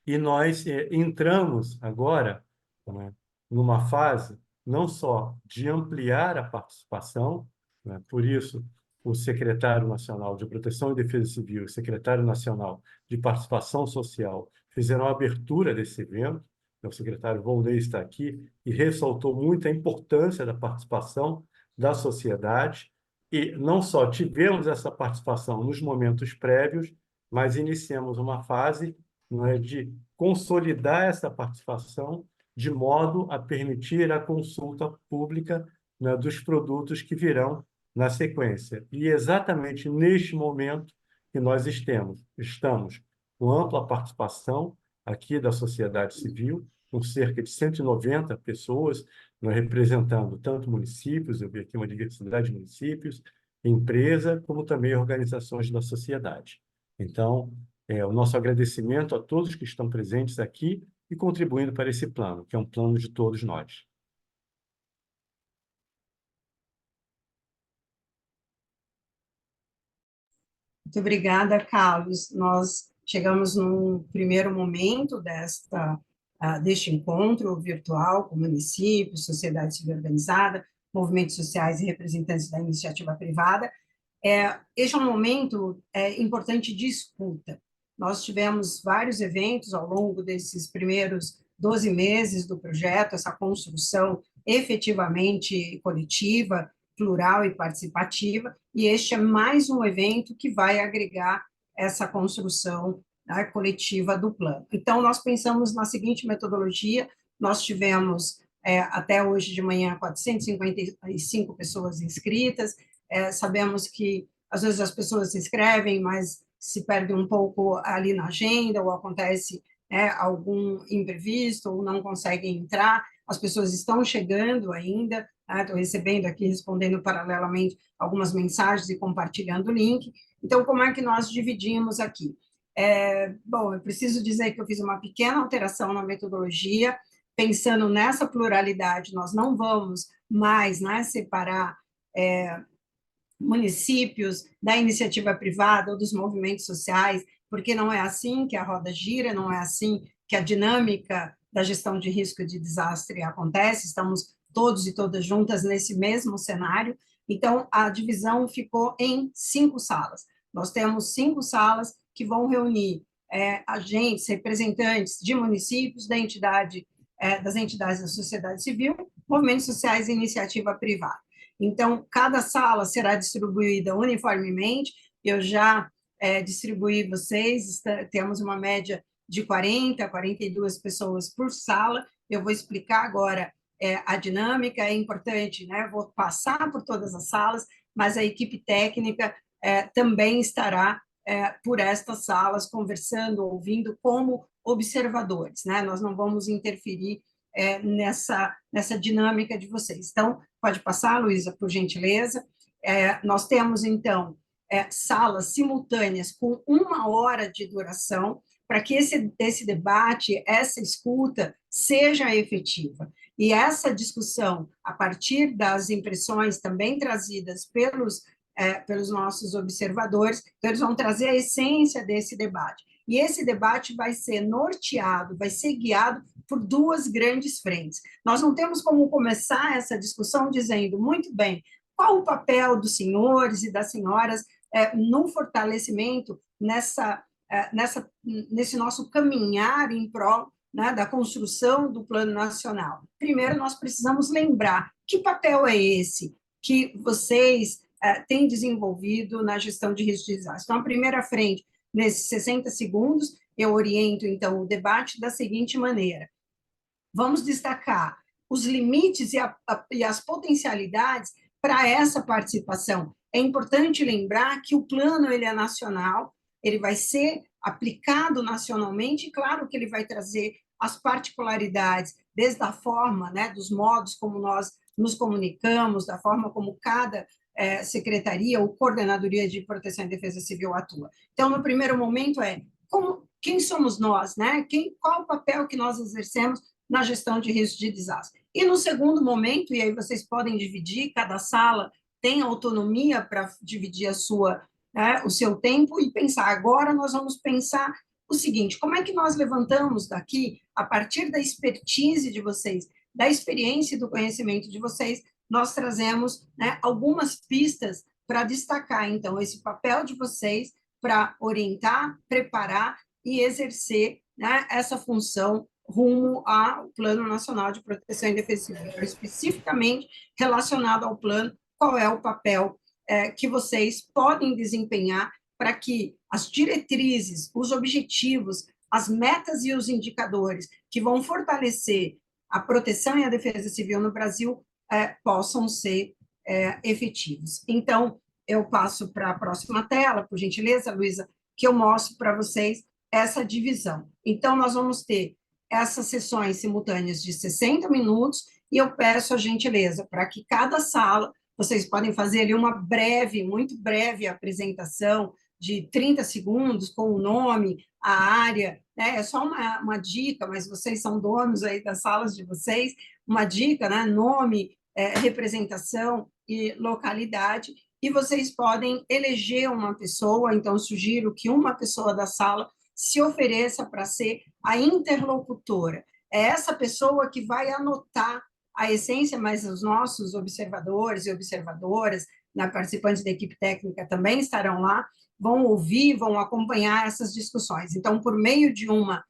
E nós entramos agora, né, numa fase não só de ampliar a participação, né, por isso o secretário nacional de Proteção e Defesa Civil e o secretário nacional de Participação Social fizeram a abertura desse evento. O secretário Volney está aqui e ressaltou muito a importância da participação da sociedade, e não só tivemos essa participação nos momentos prévios, mas iniciamos uma fase, não é, de consolidar essa participação de modo a permitir a consulta pública, né, dos produtos que virão na sequência. E exatamente neste momento que nós estamos com ampla participação aqui da sociedade civil, com cerca de 190 pessoas, né, representando tanto municípios, eu vi aqui uma diversidade de municípios, empresa, como também organizações da sociedade. Então, o nosso agradecimento a todos que estão presentes aqui e contribuindo para esse plano, que é um plano de todos nós. Muito obrigada, Carlos. Nós chegamos num primeiro momento deste encontro virtual com municípios, sociedade civil organizada, movimentos sociais e representantes da iniciativa privada. Este é um momento importante de escuta. Nós tivemos vários eventos ao longo desses primeiros 12 meses do projeto, essa construção efetivamente coletiva, plural e participativa, e este é mais um evento que vai agregar essa construção, né, coletiva do plano. Então, nós pensamos na seguinte metodologia: nós tivemos, até hoje de manhã, 455 pessoas inscritas. Sabemos que, às vezes, as pessoas se inscrevem, mas se perde um pouco ali na agenda, ou acontece algum imprevisto, ou não conseguem entrar. As pessoas estão chegando ainda, estou recebendo aqui, respondendo paralelamente algumas mensagens e compartilhando o link. Então, como é que nós dividimos aqui? Bom, eu preciso dizer que eu fiz uma pequena alteração na metodologia, pensando nessa pluralidade. Nós não vamos mais, né, separar municípios da iniciativa privada ou dos movimentos sociais, porque não é assim que a roda gira, não é assim que a dinâmica da gestão de risco de desastre acontece. Estamos todos e todas juntas nesse mesmo cenário. Então, a divisão ficou em 5 salas. Nós temos 5 salas que vão reunir agentes, representantes de municípios, das entidades da sociedade civil, movimentos sociais e iniciativa privada. Então, cada sala será distribuída uniformemente. Eu já distribuí vocês, temos uma média de 40 a 42 pessoas por sala. Eu vou explicar agora a dinâmica. É importante, né? Vou passar por todas as salas, mas a equipe técnica também estará por estas salas, conversando, ouvindo como observadores, né? Nós não vamos interferir nessa dinâmica de vocês. Então, pode passar, Luísa, por gentileza. Nós temos, então, salas simultâneas com 1 hora de duração, para que esse debate, essa escuta, seja efetiva. E essa discussão, a partir das impressões também trazidas pelos nossos observadores, então eles vão trazer a essência desse debate. E esse debate vai ser norteado, vai ser guiado por 2 grandes frentes. Nós não temos como começar essa discussão dizendo, muito bem, qual o papel dos senhores e das senhoras no fortalecimento nesse nosso caminhar em prol, né, da construção do Plano Nacional. Primeiro, nós precisamos lembrar que papel é esse que vocês têm desenvolvido na gestão de risco de desastre. Então, a primeira frente, nesses 60 segundos, eu oriento, então, o debate da seguinte maneira: vamos destacar os limites e as potencialidades para essa participação. É importante lembrar que o plano ele é nacional, ele vai ser aplicado nacionalmente, e claro que ele vai trazer as particularidades, desde a forma, né, dos modos como nós nos comunicamos, da forma como cada secretaria ou coordenadoria de proteção e defesa civil atua. Então, no primeiro momento quem somos nós, né? Qual o papel que nós exercemos na gestão de risco de desastre? E no segundo momento, e aí vocês podem dividir, cada sala tem autonomia para dividir o seu tempo e pensar. Agora nós vamos pensar o seguinte: como é que nós levantamos daqui, a partir da expertise de vocês, da experiência e do conhecimento de vocês, nós trazemos, né, algumas pistas para destacar, então, esse papel de vocês para orientar, preparar e exercer, né, essa função rumo ao Plano Nacional de Proteção e Defesa Civil. Então, especificamente relacionado ao plano, qual é o papel que vocês podem desempenhar para que as diretrizes, os objetivos, as metas e os indicadores que vão fortalecer a proteção e a defesa civil no Brasil possam ser efetivos. Então, eu passo para a próxima tela, por gentileza, Luísa, que eu mostro para vocês essa divisão. Então, nós vamos ter essas sessões simultâneas de 60 minutos, e eu peço a gentileza para que cada sala, vocês podem fazer ali uma breve, muito breve apresentação de 30 segundos, com o nome, a área, né? É só uma dica, mas vocês são donos aí das salas de vocês, uma dica, né? Nome, representação e localidade, e vocês podem eleger uma pessoa. Então, sugiro que uma pessoa da sala se ofereça para ser a interlocutora. É essa pessoa que vai anotar a essência, mas os nossos observadores e observadoras, participantes da equipe técnica também estarão lá, vão ouvir, vão acompanhar essas discussões. Então, por meio de uma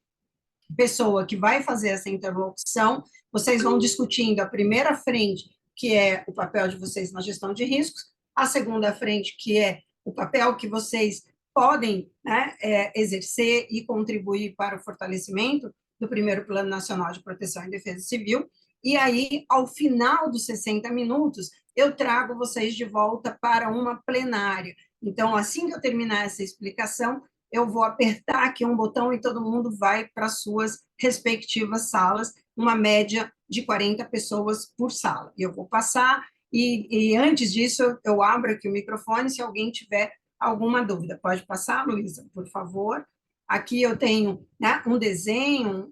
pessoa que vai fazer essa interlocução, vocês vão discutindo a primeira frente, que é o papel de vocês na gestão de riscos, a segunda frente, que é o papel que vocês podem, né, exercer e contribuir para o fortalecimento do primeiro Plano Nacional de Proteção e Defesa Civil, e aí, ao final dos 60 minutos, eu trago vocês de volta para uma plenária. Então, assim que eu terminar essa explicação, eu vou apertar aqui um botão e todo mundo vai para as suas respectivas salas, uma média de 40 pessoas por sala. Eu vou passar, e antes disso, eu abro aqui o microfone, se alguém tiver alguma dúvida. Pode passar, Luísa, por favor. Aqui eu tenho, né, um desenho,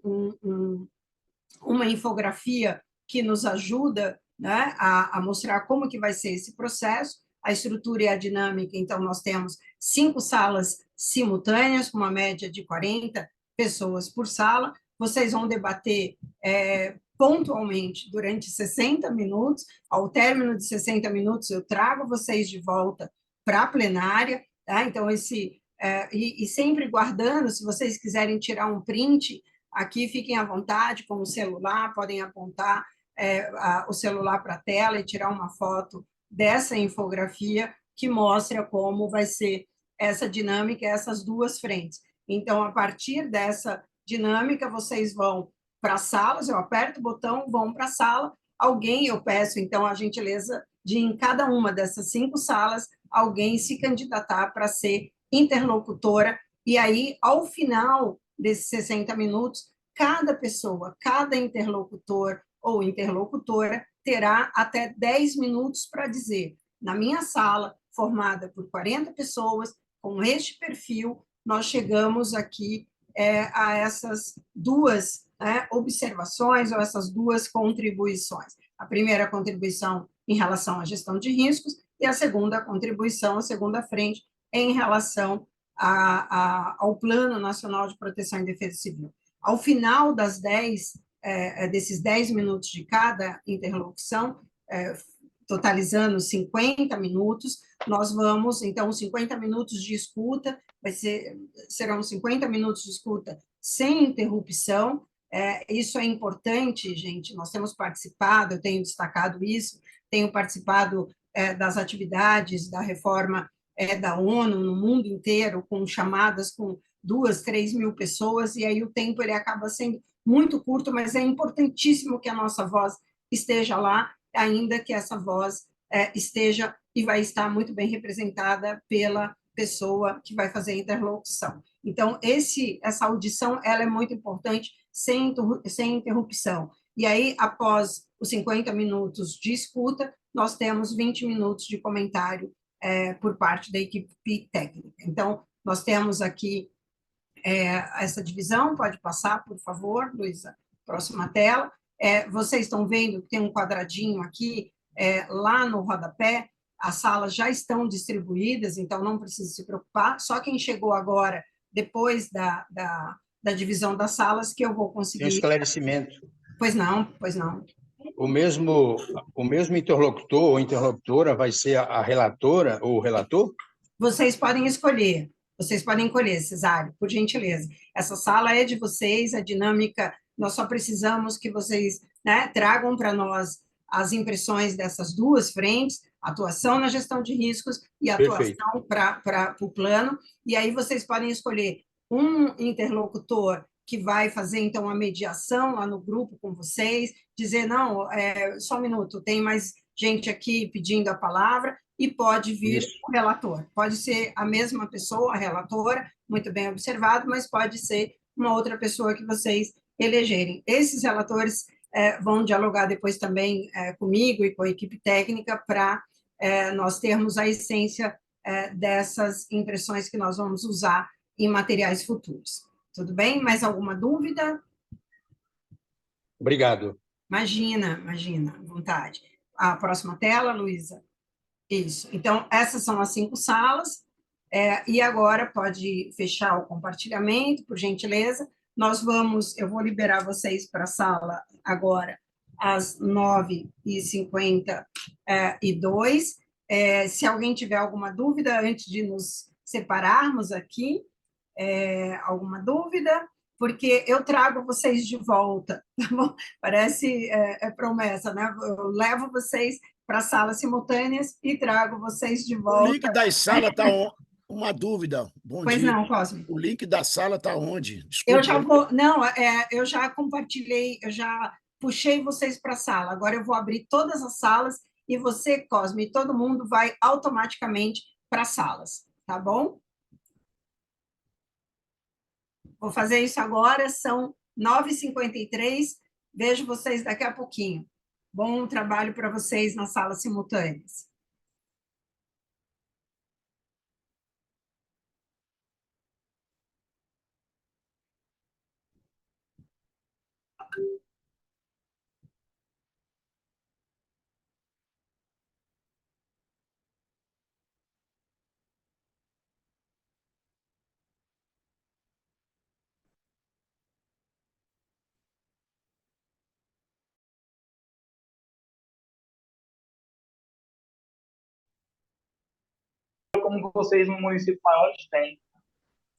uma infografia que nos ajuda, né, a mostrar como que vai ser esse processo, a estrutura e a dinâmica. Então, nós temos 5 salas simultâneas, com uma média de 40 pessoas por sala. Vocês vão debater pontualmente durante 60 minutos. Ao término de 60 minutos, eu trago vocês de volta para a plenária, tá? Então, e sempre guardando, se vocês quiserem tirar um print, aqui fiquem à vontade com o celular, podem apontar o celular para a tela e tirar uma foto dessa infografia que mostra como vai ser essa dinâmica, essas duas frentes. Então, a partir dessa dinâmica, vocês vão para as salas, eu aperto o botão, vão para a sala, eu peço, então, a gentileza de, em cada uma dessas 5 salas, alguém se candidatar para ser interlocutora, e aí, ao final desses 60 minutos, cada pessoa, cada interlocutor ou interlocutora terá até 10 minutos para dizer: na minha sala, formada por 40 pessoas, com este perfil, nós chegamos aqui a essas duas observações ou essas duas contribuições. A primeira contribuição em relação à gestão de riscos e a segunda contribuição, a segunda frente, em relação ao Plano Nacional de Proteção e Defesa Civil. Ao final desses 10 minutos de cada interlocução, totalizando 50 minutos, nós vamos, então, 50 minutos de escuta, serão 50 minutos de escuta sem interrupção. Isso é importante, gente, nós temos participado, eu tenho destacado isso, tenho participado das atividades da reforma da ONU no mundo inteiro, com chamadas com 2, 3 mil pessoas, e aí o tempo ele acaba sendo muito curto, mas é importantíssimo que a nossa voz esteja lá, ainda que essa voz esteja e vai estar muito bem representada pela pessoa que vai fazer a interlocução. Então, essa audição ela é muito importante, sem interrupção. E aí, após os 50 minutos de escuta, nós temos 20 minutos de comentário por parte da equipe técnica. Então, nós temos aqui essa divisão, pode passar, por favor, Luísa, próxima tela. Vocês estão vendo que tem um quadradinho aqui, lá no rodapé, as salas já estão distribuídas, então não precisa se preocupar, só quem chegou agora, depois da divisão das salas, que eu vou conseguir... Tem um esclarecimento. Pois não, pois não. O mesmo interlocutor ou interlocutora vai ser a relatora ou o relator? Vocês podem escolher, Cesário, por gentileza. Essa sala é de vocês, a dinâmica, nós só precisamos que vocês, né, tragam para nós as impressões dessas duas frentes, atuação na gestão de riscos e atuação para o plano, e aí vocês podem escolher um interlocutor que vai fazer, então, a mediação lá no grupo com vocês, dizer, não, só um minuto, tem mais gente aqui pedindo a palavra, e pode vir o relator. Pode ser a mesma pessoa, a relatora, muito bem observado, mas pode ser uma outra pessoa que vocês elegerem. Esses relatores vão dialogar depois também comigo e com a equipe técnica para nós termos a essência dessas impressões que nós vamos usar em materiais futuros. Tudo bem? Mais alguma dúvida? Obrigado. Imagina, à vontade. A próxima tela, Luísa. Isso. Então, essas são as 5 salas, e agora pode fechar o compartilhamento, por gentileza. Eu vou liberar vocês para a sala agora, às 9h52. Se alguém tiver alguma dúvida, antes de nos separarmos aqui, alguma dúvida, porque eu trago vocês de volta, tá bom? Parece promessa, né? Eu levo vocês para salas simultâneas e trago vocês de volta. O link da sala está uma dúvida. Bom pois dia. Não, Cosme. O link da sala está onde? Desculpa. Eu já compartilhei, eu já puxei vocês para a sala. Agora eu vou abrir todas as salas e você, Cosme, e todo mundo vai automaticamente para as salas, tá bom? Vou fazer isso agora, são 9h53, vejo vocês daqui a pouquinho. Bom trabalho para vocês nas salas simultâneas. Como vocês no município maiores têm.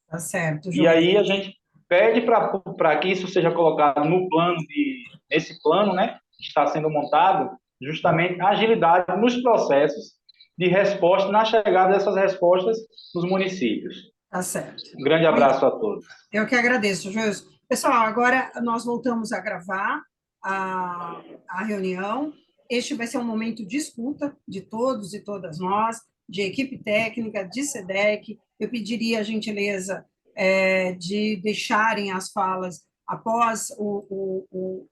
Tá certo, João. E aí a gente pede para que isso seja colocado no plano, nesse plano, né, que está sendo montado, justamente a agilidade nos processos de resposta, na chegada dessas respostas nos municípios. Tá certo. Um grande abraço a todos. Eu que agradeço, Joilson. Pessoal, agora nós voltamos a gravar a reunião. Este vai ser um momento de escuta de todos e todas nós, de equipe técnica, de SEDEC. Eu pediria a gentileza de deixarem as falas após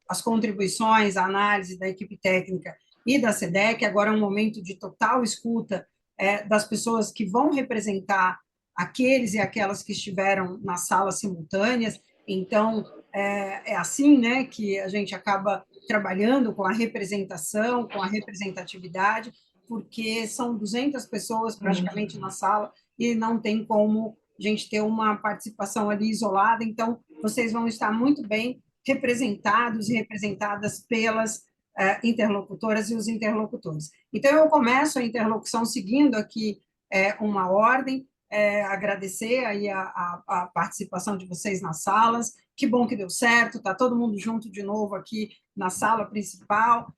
as contribuições, a análise da equipe técnica e da SEDEC. Agora é um momento de total escuta das pessoas que vão representar aqueles e aquelas que estiveram nas salas simultâneas. Então, é assim, né, que a gente acaba trabalhando com a representação, com a representatividade, porque são 200 pessoas praticamente na sala e não tem como a gente ter uma participação ali isolada, então vocês vão estar muito bem representados e representadas pelas interlocutoras e os interlocutores. Então, eu começo a interlocução seguindo aqui uma ordem, agradecer aí a participação de vocês nas salas, que bom que deu certo, está todo mundo junto de novo aqui na sala principal,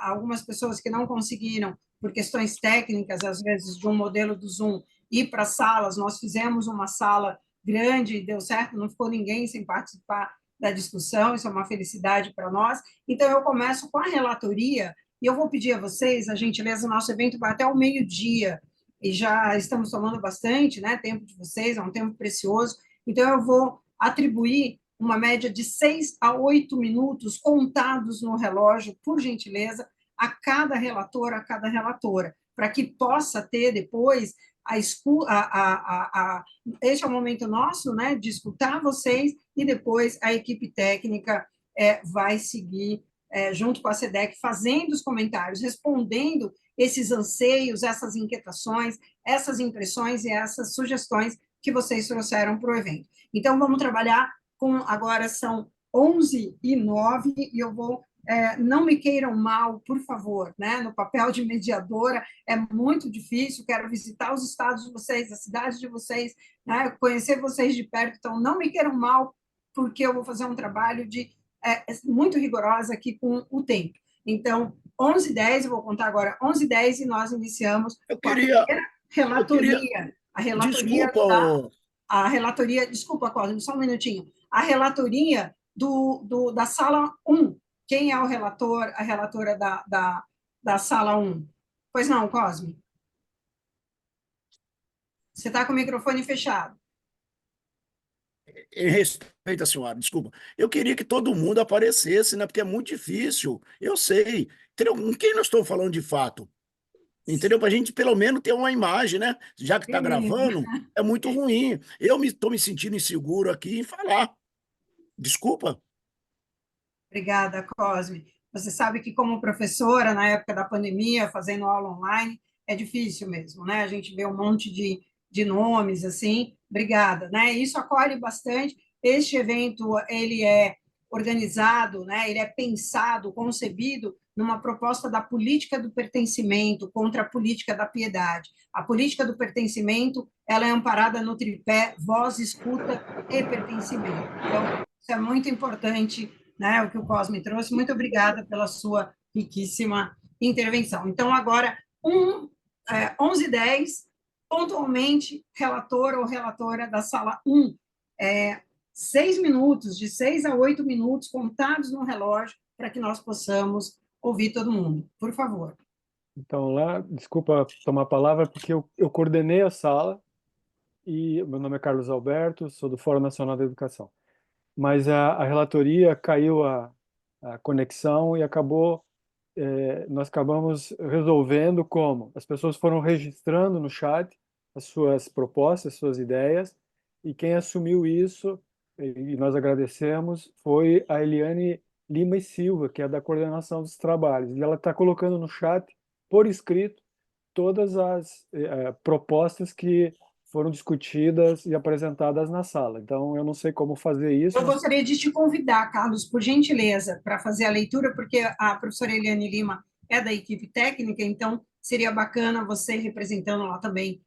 algumas pessoas que não conseguiram, por questões técnicas, às vezes, de um modelo do Zoom, ir para salas, nós fizemos uma sala grande, deu certo, não ficou ninguém sem participar da discussão, isso é uma felicidade para nós. Então, eu começo com a relatoria, e eu vou pedir a vocês, a gentileza, o nosso evento vai até o meio-dia, e já estamos tomando bastante, né, tempo de vocês, é um tempo precioso, então eu vou atribuir uma média de 6 a 8 minutos contados no relógio, por gentileza, a cada relator, a cada relatora, para que possa ter depois este é o momento nosso, né, de escutar vocês, e depois a equipe técnica vai seguir junto com a SEDEC, fazendo os comentários, respondendo esses anseios, essas inquietações, essas impressões e essas sugestões que vocês trouxeram para o evento. Então, vamos trabalhar agora são 11h09, e eu vou, não me queiram mal, por favor, né, no papel de mediadora, é muito difícil, quero visitar os estados de vocês, a cidade de vocês, né, conhecer vocês de perto, então não me queiram mal, porque eu vou fazer um trabalho muito rigoroso aqui com o tempo. Então, 11h10, eu vou contar agora, 11h10, e nós iniciamos Eu com a queria, primeira eu queria, relatoria, a relatoria desculpa, a relatoria, desculpa, Cosme, só um minutinho, a relatoria da sala 1. Quem é o relator, a relatora da sala 1? Pois não, Cosme? Você está com o microfone fechado. em respeito à senhora, desculpa. Eu queria que todo mundo aparecesse, né? Porque é muito difícil. Eu sei. Entendeu? Com quem nós estou falando de fato? Entendeu? Para a gente pelo menos ter uma imagem, né? Já que está gravando, é muito ruim. Eu estou me sentindo inseguro aqui em falar. Desculpa. Obrigada, Cosme. Você sabe que, como professora, na época da pandemia, fazendo aula online, é difícil mesmo, né? A gente vê um monte de nomes, assim. Obrigada, né? Isso acolhe bastante. Este evento, ele é organizado, né? Ele é pensado, concebido numa proposta da política do pertencimento contra a política da piedade. A política do pertencimento, ela é amparada no tripé voz, escuta e pertencimento. Então, isso é muito importante, né, o que o Cosme trouxe. Muito obrigada pela sua riquíssima intervenção. Então, agora, 11h10, pontualmente, relator ou relatora da sala 1, 6 minutos, de 6 a 8 minutos, contados no relógio, para que nós possamos ouvir todo mundo. Por favor. Então, lá, desculpa tomar a palavra, porque eu coordenei a sala, e meu nome é Carlos Alberto, sou do Fórum Nacional da Educação. Mas a relatoria caiu a conexão e nós acabamos resolvendo como? As pessoas foram registrando no chat as suas propostas, as suas ideias, e quem assumiu isso, e nós agradecemos, foi a Eliane Lima e Silva, que é da coordenação dos trabalhos. E ela está colocando no chat, por escrito, todas as propostas que foram discutidas e apresentadas na sala. Então, eu não sei como fazer isso. Eu gostaria de te convidar, Carlos, por gentileza, para fazer a leitura, porque a professora Eliane Lima é da equipe técnica, então seria bacana você, representando lá também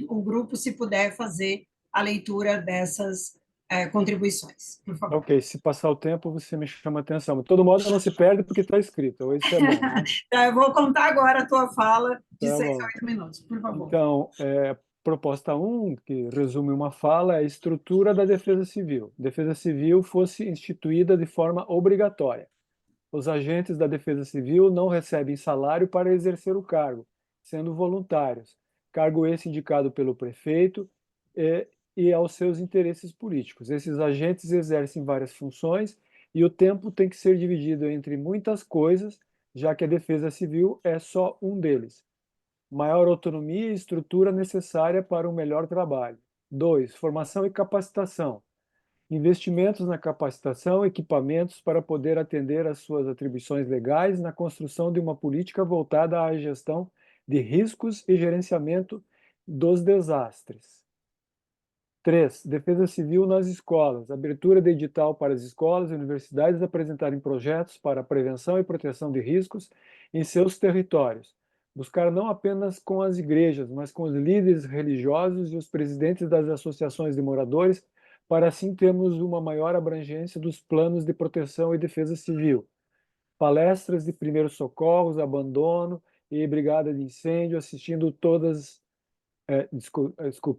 o grupo, se puder fazer a leitura dessas contribuições, por favor. Ok, se passar o tempo, você me chama a atenção. De todo modo, não se perde porque está escrito. Isso é bom, né? Eu vou contar agora a tua fala de Tá 6 bom. a 8 minutos, por favor. Então, proposta 1, que resume uma fala, é a estrutura da Defesa Civil. Defesa Civil fosse instituída de forma obrigatória. Os agentes da Defesa Civil não recebem salário para exercer o cargo, sendo voluntários. Cargo esse indicado pelo prefeito e aos seus interesses políticos. Esses agentes exercem várias funções e o tempo tem que ser dividido entre muitas coisas, já que a Defesa Civil é só um deles. Maior autonomia e estrutura necessária para um melhor trabalho. 2. Formação e capacitação. Investimentos na capacitação, equipamentos para poder atender às suas atribuições legais na construção de uma política voltada à gestão de riscos e gerenciamento dos desastres. 3. Defesa civil nas escolas. Abertura de edital para as escolas e universidades apresentarem projetos para a prevenção e proteção de riscos em seus territórios. Buscar não apenas com as igrejas, mas com os líderes religiosos e os presidentes das associações de moradores, para assim termos uma maior abrangência dos planos de proteção e defesa civil. Palestras de primeiros socorros, abandono e brigada de incêndio, assistindo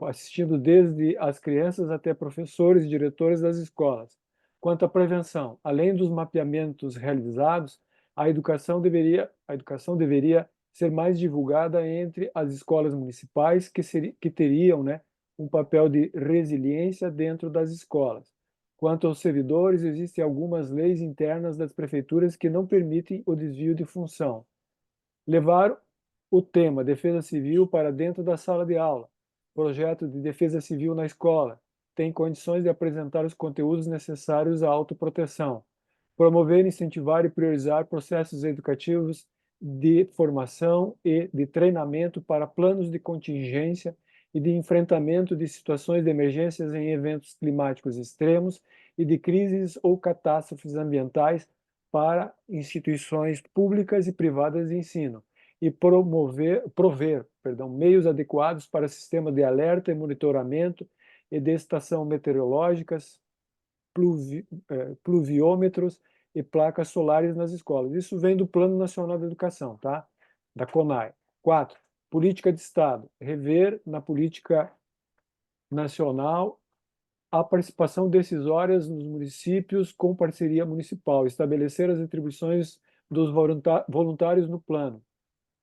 assistindo desde as crianças até professores e diretores das escolas. Quanto à prevenção, além dos mapeamentos realizados, a educação deveria ser mais divulgada entre as escolas municipais que teriam, né, um papel de resiliência dentro das escolas. Quanto aos servidores, existem algumas leis internas das prefeituras que não permitem o desvio de função. Levar o tema defesa civil para dentro da sala de aula. Projeto de defesa civil na escola. Tem condições de apresentar os conteúdos necessários à autoproteção. Promover, incentivar e priorizar processos educativos de formação e de treinamento para planos de contingência e de enfrentamento de situações de emergências em eventos climáticos extremos e de crises ou catástrofes ambientais para instituições públicas e privadas de ensino e prover meios adequados para sistema de alerta e monitoramento e de estação meteorológicas, pluviômetros e placas solares nas escolas. Isso vem do Plano Nacional de Educação, tá? Da CONAE. 4. Política de Estado. Rever na política nacional a participação decisória nos municípios com parceria municipal. Estabelecer as atribuições dos voluntários no plano.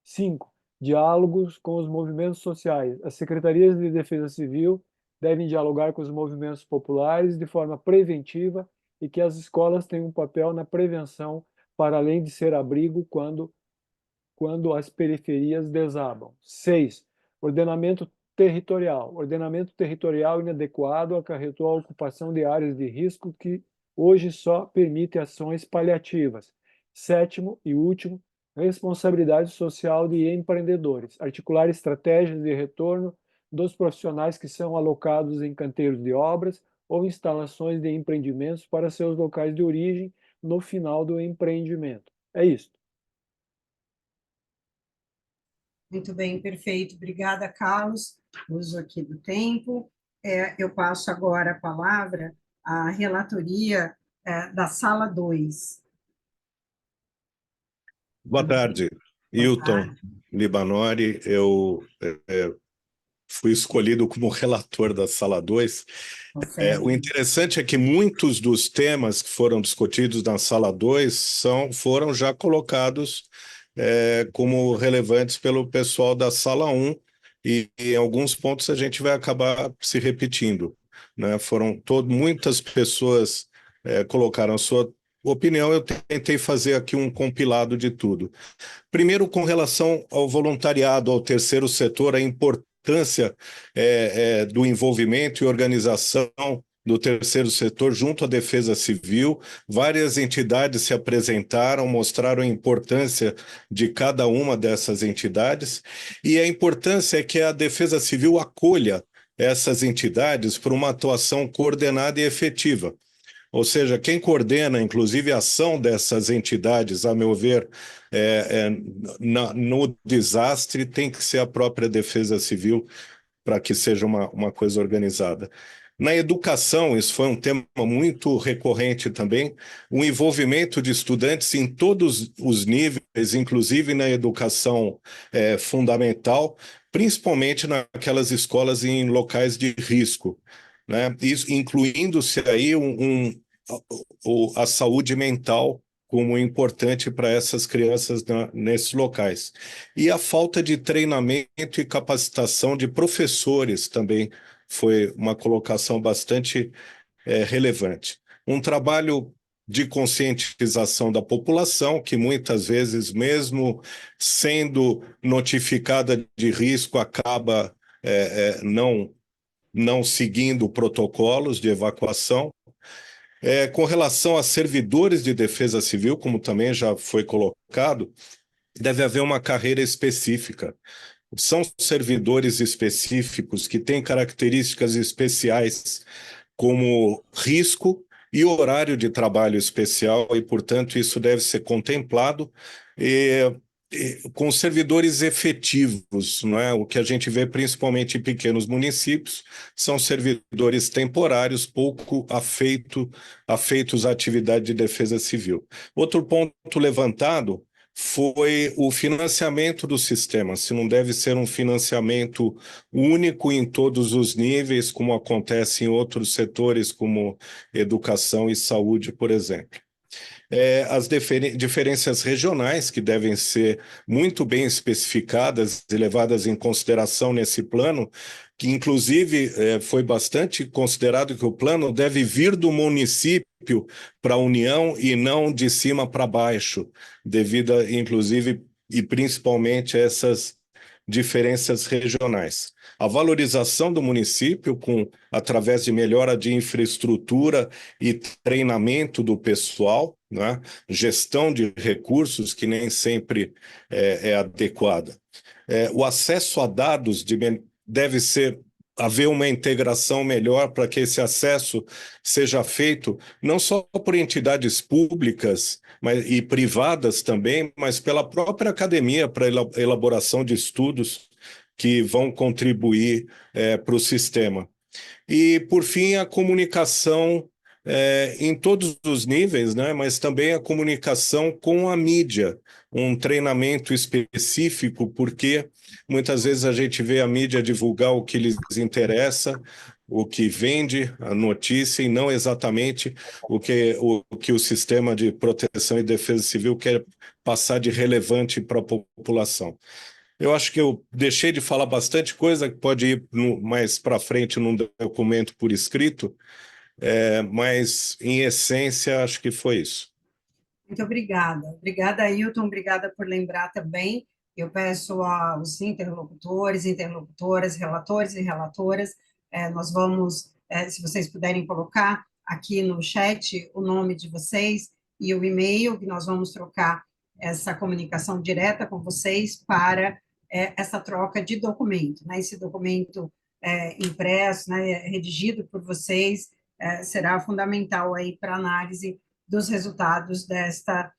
5. Diálogos com os movimentos sociais. As secretarias de defesa civil devem dialogar com os movimentos populares de forma preventiva e que as escolas tenham um papel na prevenção, para além de ser abrigo quando as periferias desabam. 6. Ordenamento territorial. Ordenamento territorial inadequado acarretou a ocupação de áreas de risco que hoje só permite ações paliativas. 7º e último, responsabilidade social de empreendedores. Articular estratégias de retorno dos profissionais que são alocados em canteiros de obras ou instalações de empreendimentos para seus locais de origem no final do empreendimento. É isso. Muito bem, perfeito. Obrigada, Carlos. Uso aqui do tempo. Eu passo agora a palavra à relatoria da Sala 2. Boa tarde, Hilton Libanori. Eu fui escolhido como relator da Sala 2. O interessante é que muitos dos temas que foram discutidos na Sala 2 foram já colocados como relevantes pelo pessoal da Sala 1, e em alguns pontos a gente vai acabar se repetindo, né? Muitas pessoas colocaram a sua opinião. Eu tentei fazer aqui um compilado de tudo. Primeiro, com relação ao voluntariado, ao terceiro setor, a importância do envolvimento e organização do terceiro setor junto à Defesa Civil. Várias entidades se apresentaram, mostraram a importância de cada uma dessas entidades, e a importância é que a Defesa Civil acolha essas entidades para uma atuação coordenada e efetiva. Ou seja, quem coordena, inclusive, a ação dessas entidades, a meu ver, no desastre, tem que ser a própria Defesa Civil, para que seja uma coisa organizada. Na educação, isso foi um tema muito recorrente também, o envolvimento de estudantes em todos os níveis, inclusive na educação fundamental, principalmente naquelas escolas em locais de risco, né? Isso, incluindo-se aí a saúde mental como importante para essas crianças nesses locais. E a falta de treinamento e capacitação de professores também foi uma colocação bastante relevante. Um trabalho de conscientização da população, que muitas vezes, mesmo sendo notificada de risco, acaba não seguindo protocolos de evacuação. Com relação a servidores de defesa civil, como também já foi colocado, deve haver uma carreira específica. São servidores específicos que têm características especiais, como risco e horário de trabalho especial, e, portanto, isso deve ser contemplado com servidores efetivos, não é? O que a gente vê principalmente em pequenos municípios são servidores temporários, pouco afeitos à atividade de defesa civil. Outro ponto levantado foi o financiamento do sistema, se não deve ser um financiamento único em todos os níveis, como acontece em outros setores, como educação e saúde, por exemplo. As diferenças regionais, que devem ser muito bem especificadas e levadas em consideração nesse plano, que inclusive foi bastante considerado que o plano deve vir do município para a União e não de cima para baixo, devido a, inclusive e principalmente a essas diferenças regionais. A valorização do município através de melhora de infraestrutura e treinamento do pessoal, né? Gestão de recursos que nem sempre é adequada. O acesso a dados deve haver uma integração melhor para que esse acesso seja feito não só por entidades públicas e privadas também, mas pela própria academia para a elaboração de estudos que vão contribuir para o sistema. E, por fim, a comunicação em todos os níveis, né? Mas também a comunicação com a mídia, um treinamento específico, porque muitas vezes a gente vê a mídia divulgar o que lhes interessa, o que vende a notícia e não exatamente o que o sistema de proteção e defesa civil quer passar de relevante para a população. Eu acho que eu deixei de falar bastante coisa que pode ir mais para frente num documento por escrito, mas, em essência, acho que foi isso. Muito obrigada. Obrigada, Ailton. Obrigada por lembrar também. Eu peço aos interlocutores, interlocutoras, relatores e relatoras, nós vamos, se vocês puderem colocar aqui no chat o nome de vocês e o e-mail, que nós vamos trocar essa comunicação direta com vocês para essa troca de documento, né? Esse documento impresso, né, redigido por vocês, será fundamental aí para análise dos resultados desta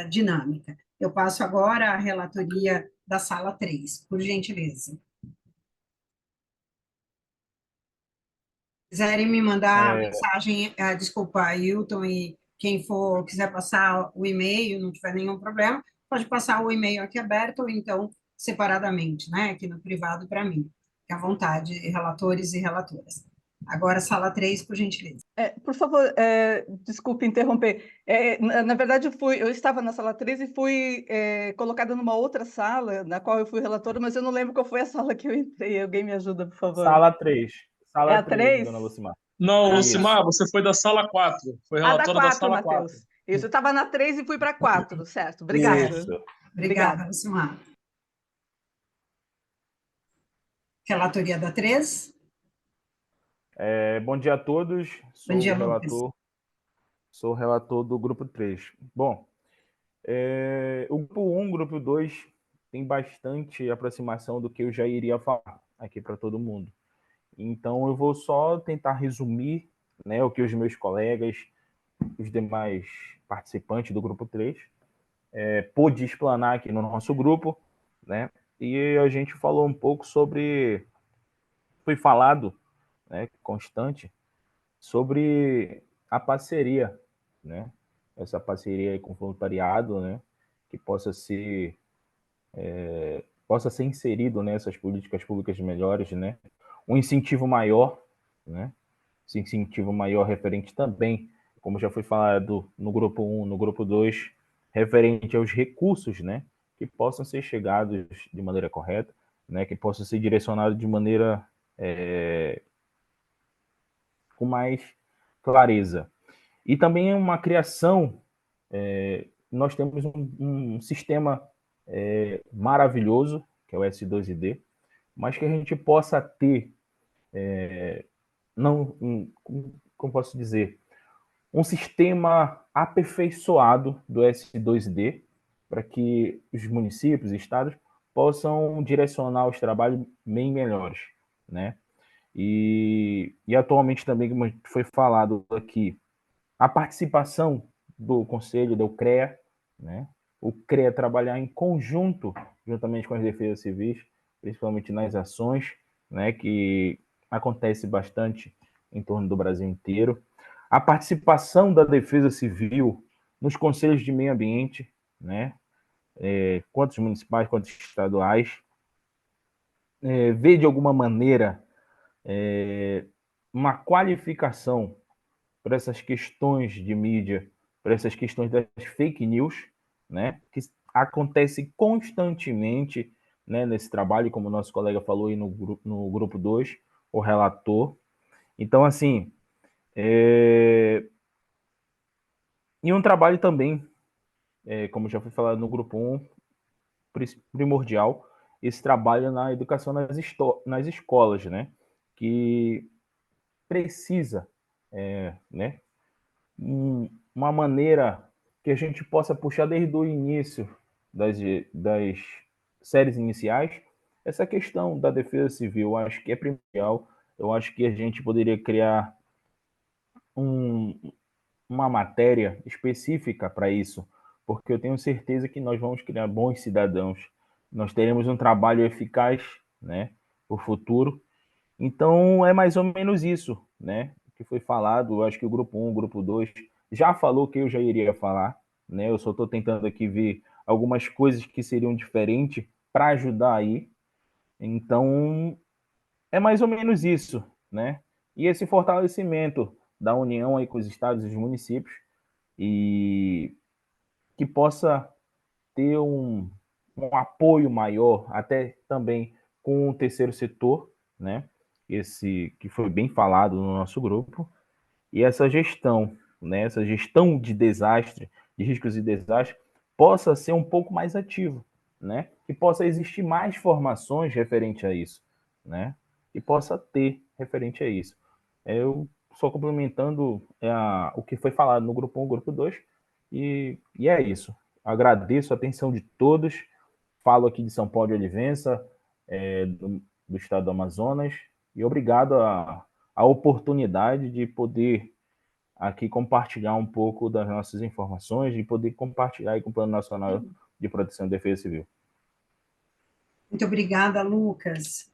dinâmica. Eu passo agora a relatoria da sala 3, por gentileza. Quiserem me mandar mensagem, desculpa, Ailton e quem for quiser passar o e-mail, não tiver nenhum problema, pode passar o e-mail aqui aberto ou então separadamente, né, aqui no privado para mim. Fique à vontade, relatores e relatoras. Agora, sala 3, por gentileza. Por favor, desculpe interromper. Na verdade, eu estava na sala 3 e fui colocada numa outra sala, na qual eu fui relatora, mas eu não lembro qual foi a sala que eu entrei. Alguém me ajuda, por favor. Sala 3. Sala a 3, dona Lucimar. Não, Lucimar, você foi da sala 4. Foi relatora da sala 4. Matheus. Isso, eu estava na 3 e fui para 4, certo. Obrigada. Isso. Obrigada, Lucimar. Relatoria da 3. Bom dia a todos. Sou o relator do grupo 3. Bom, o grupo 1, grupo 2 tem bastante aproximação do que eu já iria falar aqui para todo mundo. Então, eu vou só tentar resumir, né, o que os meus colegas, os demais participantes do grupo 3, pôde explanar aqui no nosso grupo, né? E a gente falou um pouco sobre... Foi falado, né, constante, sobre a parceria, né? Essa parceria aí com o voluntariado, né? Que possa ser inserido nessas políticas públicas melhores, né? Um incentivo maior, né? Esse incentivo maior referente também, como já foi falado no grupo 1, no grupo 2, referente aos recursos, né? Que possam ser chegados de maneira correta, né? Que possam ser direcionados de maneira com mais clareza. E também uma criação, nós temos um sistema maravilhoso, que é o S2ID, mas que a gente possa ter, como posso dizer, um sistema aperfeiçoado do S2ID, para que os municípios e estados possam direcionar os trabalhos bem melhores, né? E atualmente também, como foi falado aqui, a participação do Conselho, do CREA, né? O CREA trabalhar em conjunto, juntamente com as defesas civis, principalmente nas ações, né, que acontece bastante em torno do Brasil inteiro. A participação da defesa civil nos conselhos de meio ambiente, né? quanto municipais, quanto estaduais, ver de alguma maneira uma qualificação para essas questões de mídia, para essas questões das fake news, né, que acontece constantemente, né, nesse trabalho, como o nosso colega falou aí no grupo 2, o relator. Então, assim, e um trabalho também, como já foi falado no grupo 1, primordial, esse trabalho na educação nas escolas, né, que precisa, né, uma maneira que a gente possa puxar desde o início das séries iniciais, essa questão da defesa civil, eu acho que é primordial. Eu acho que a gente poderia criar uma matéria específica para isso, porque eu tenho certeza que nós vamos criar bons cidadãos, nós teremos um trabalho eficaz, né, para o futuro. Então, é mais ou menos isso, né, que foi falado. Eu acho que o grupo 1, o grupo 2 já falou que eu já iria falar, né, eu só estou tentando aqui ver algumas coisas que seriam diferentes para ajudar aí. Então, é mais ou menos isso, né, e esse fortalecimento da união aí com os estados e os municípios, e que possa ter um apoio maior, até também com o terceiro setor, né? Esse que foi bem falado no nosso grupo, e essa gestão, né? Essa gestão de desastre, de riscos e desastres, possa ser um pouco mais ativo, né? Que possa existir mais formações referente a isso, né? E possa ter referente a isso. Eu só complementando o que foi falado no grupo 1, grupo 2, e é isso. Agradeço a atenção de todos. Falo aqui de São Paulo de Olivença, do estado do Amazonas, e obrigado a oportunidade de poder aqui compartilhar um pouco das nossas informações, de poder compartilhar aí com o Plano Nacional de Proteção e Defesa Civil. Muito obrigada, Lucas,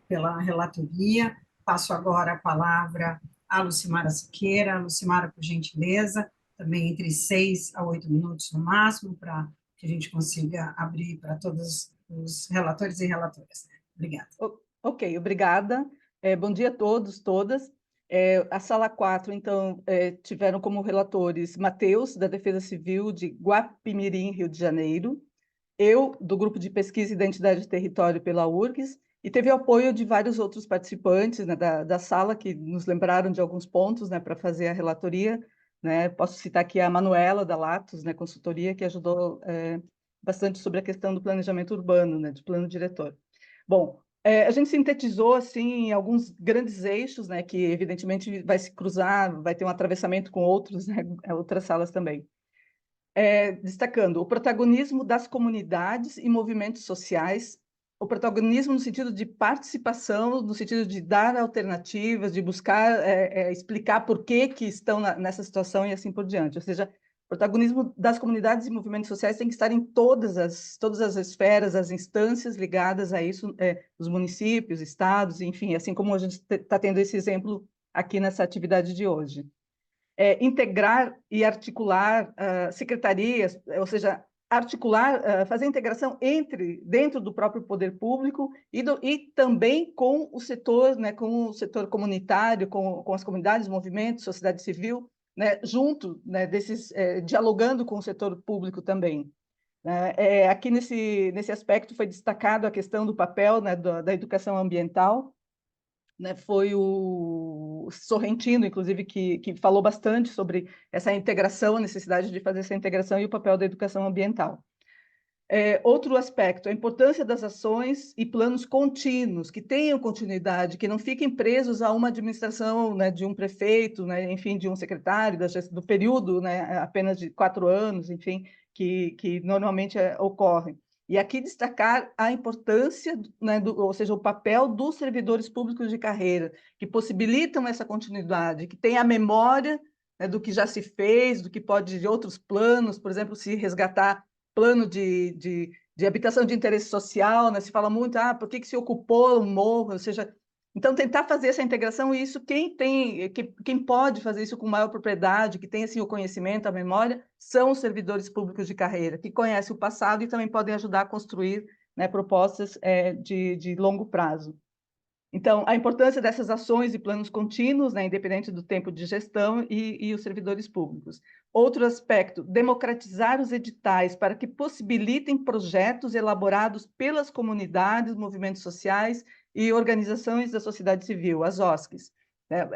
pela relatoria. Passo agora a palavra à Lucimara Siqueira. Lucimara, por gentileza, também entre 6 a 8 minutos no máximo, para que a gente consiga abrir para todos os relatores e relatoras. Obrigada. Ok, obrigada. Bom dia a todos, todas. A Sala 4, então, tiveram como relatores Matheus, da Defesa Civil de Guapimirim, Rio de Janeiro, eu, do Grupo de Pesquisa e Identidade de Território pela URGS, e teve o apoio de vários outros participantes, né, da sala, que nos lembraram de alguns pontos, né, para fazer a relatoria, né. Posso citar aqui a Manuela, da Latos, né, consultoria, que ajudou bastante sobre a questão do planejamento urbano, né, de plano diretor. Bom, a gente sintetizou assim, alguns grandes eixos, né, que evidentemente vai se cruzar, vai ter um atravessamento com outros, né, outras salas também. Destacando o protagonismo das comunidades e movimentos sociais, o protagonismo no sentido de participação, no sentido de dar alternativas, de buscar explicar por que estão nessa situação e assim por diante. Ou seja, o protagonismo das comunidades e movimentos sociais tem que estar em todas as esferas, as instâncias ligadas a isso, os municípios, estados, enfim, assim como a gente está tendo esse exemplo aqui nessa atividade de hoje. Integrar e articular secretarias, ou seja, articular, fazer integração dentro do próprio poder público e também com o setor, né, com o setor comunitário, com as comunidades, movimentos, sociedade civil, né, junto, né, dialogando com o setor público também. Aqui nesse aspecto foi destacado a questão do papel, né, da educação ambiental, né, foi o Sorrentino, inclusive, que falou bastante sobre essa integração, a necessidade de fazer essa integração e o papel da educação ambiental. Outro aspecto, a importância das ações e planos contínuos, que tenham continuidade, que não fiquem presos a uma administração, né, de um prefeito, né, enfim, de um secretário, do período, né, apenas de 4 anos, enfim, que normalmente ocorre. E aqui destacar a importância, né, ou seja, o papel dos servidores públicos de carreira, que possibilitam essa continuidade, que têm a memória, né, do que já se fez, do que pode de outros planos, por exemplo, se resgatar plano de habitação de interesse social, né, se fala muito, por que se ocupou o morro, ou seja, Então, tentar fazer essa integração, e isso quem pode fazer isso com maior propriedade, que tem assim, o conhecimento, a memória, são os servidores públicos de carreira, que conhecem o passado e também podem ajudar a construir, né, propostas de longo prazo. Então, a importância dessas ações e planos contínuos, né, independente do tempo de gestão e os servidores públicos. Outro aspecto, democratizar os editais para que possibilitem projetos elaborados pelas comunidades, movimentos sociais e organizações da sociedade civil, as OSCs.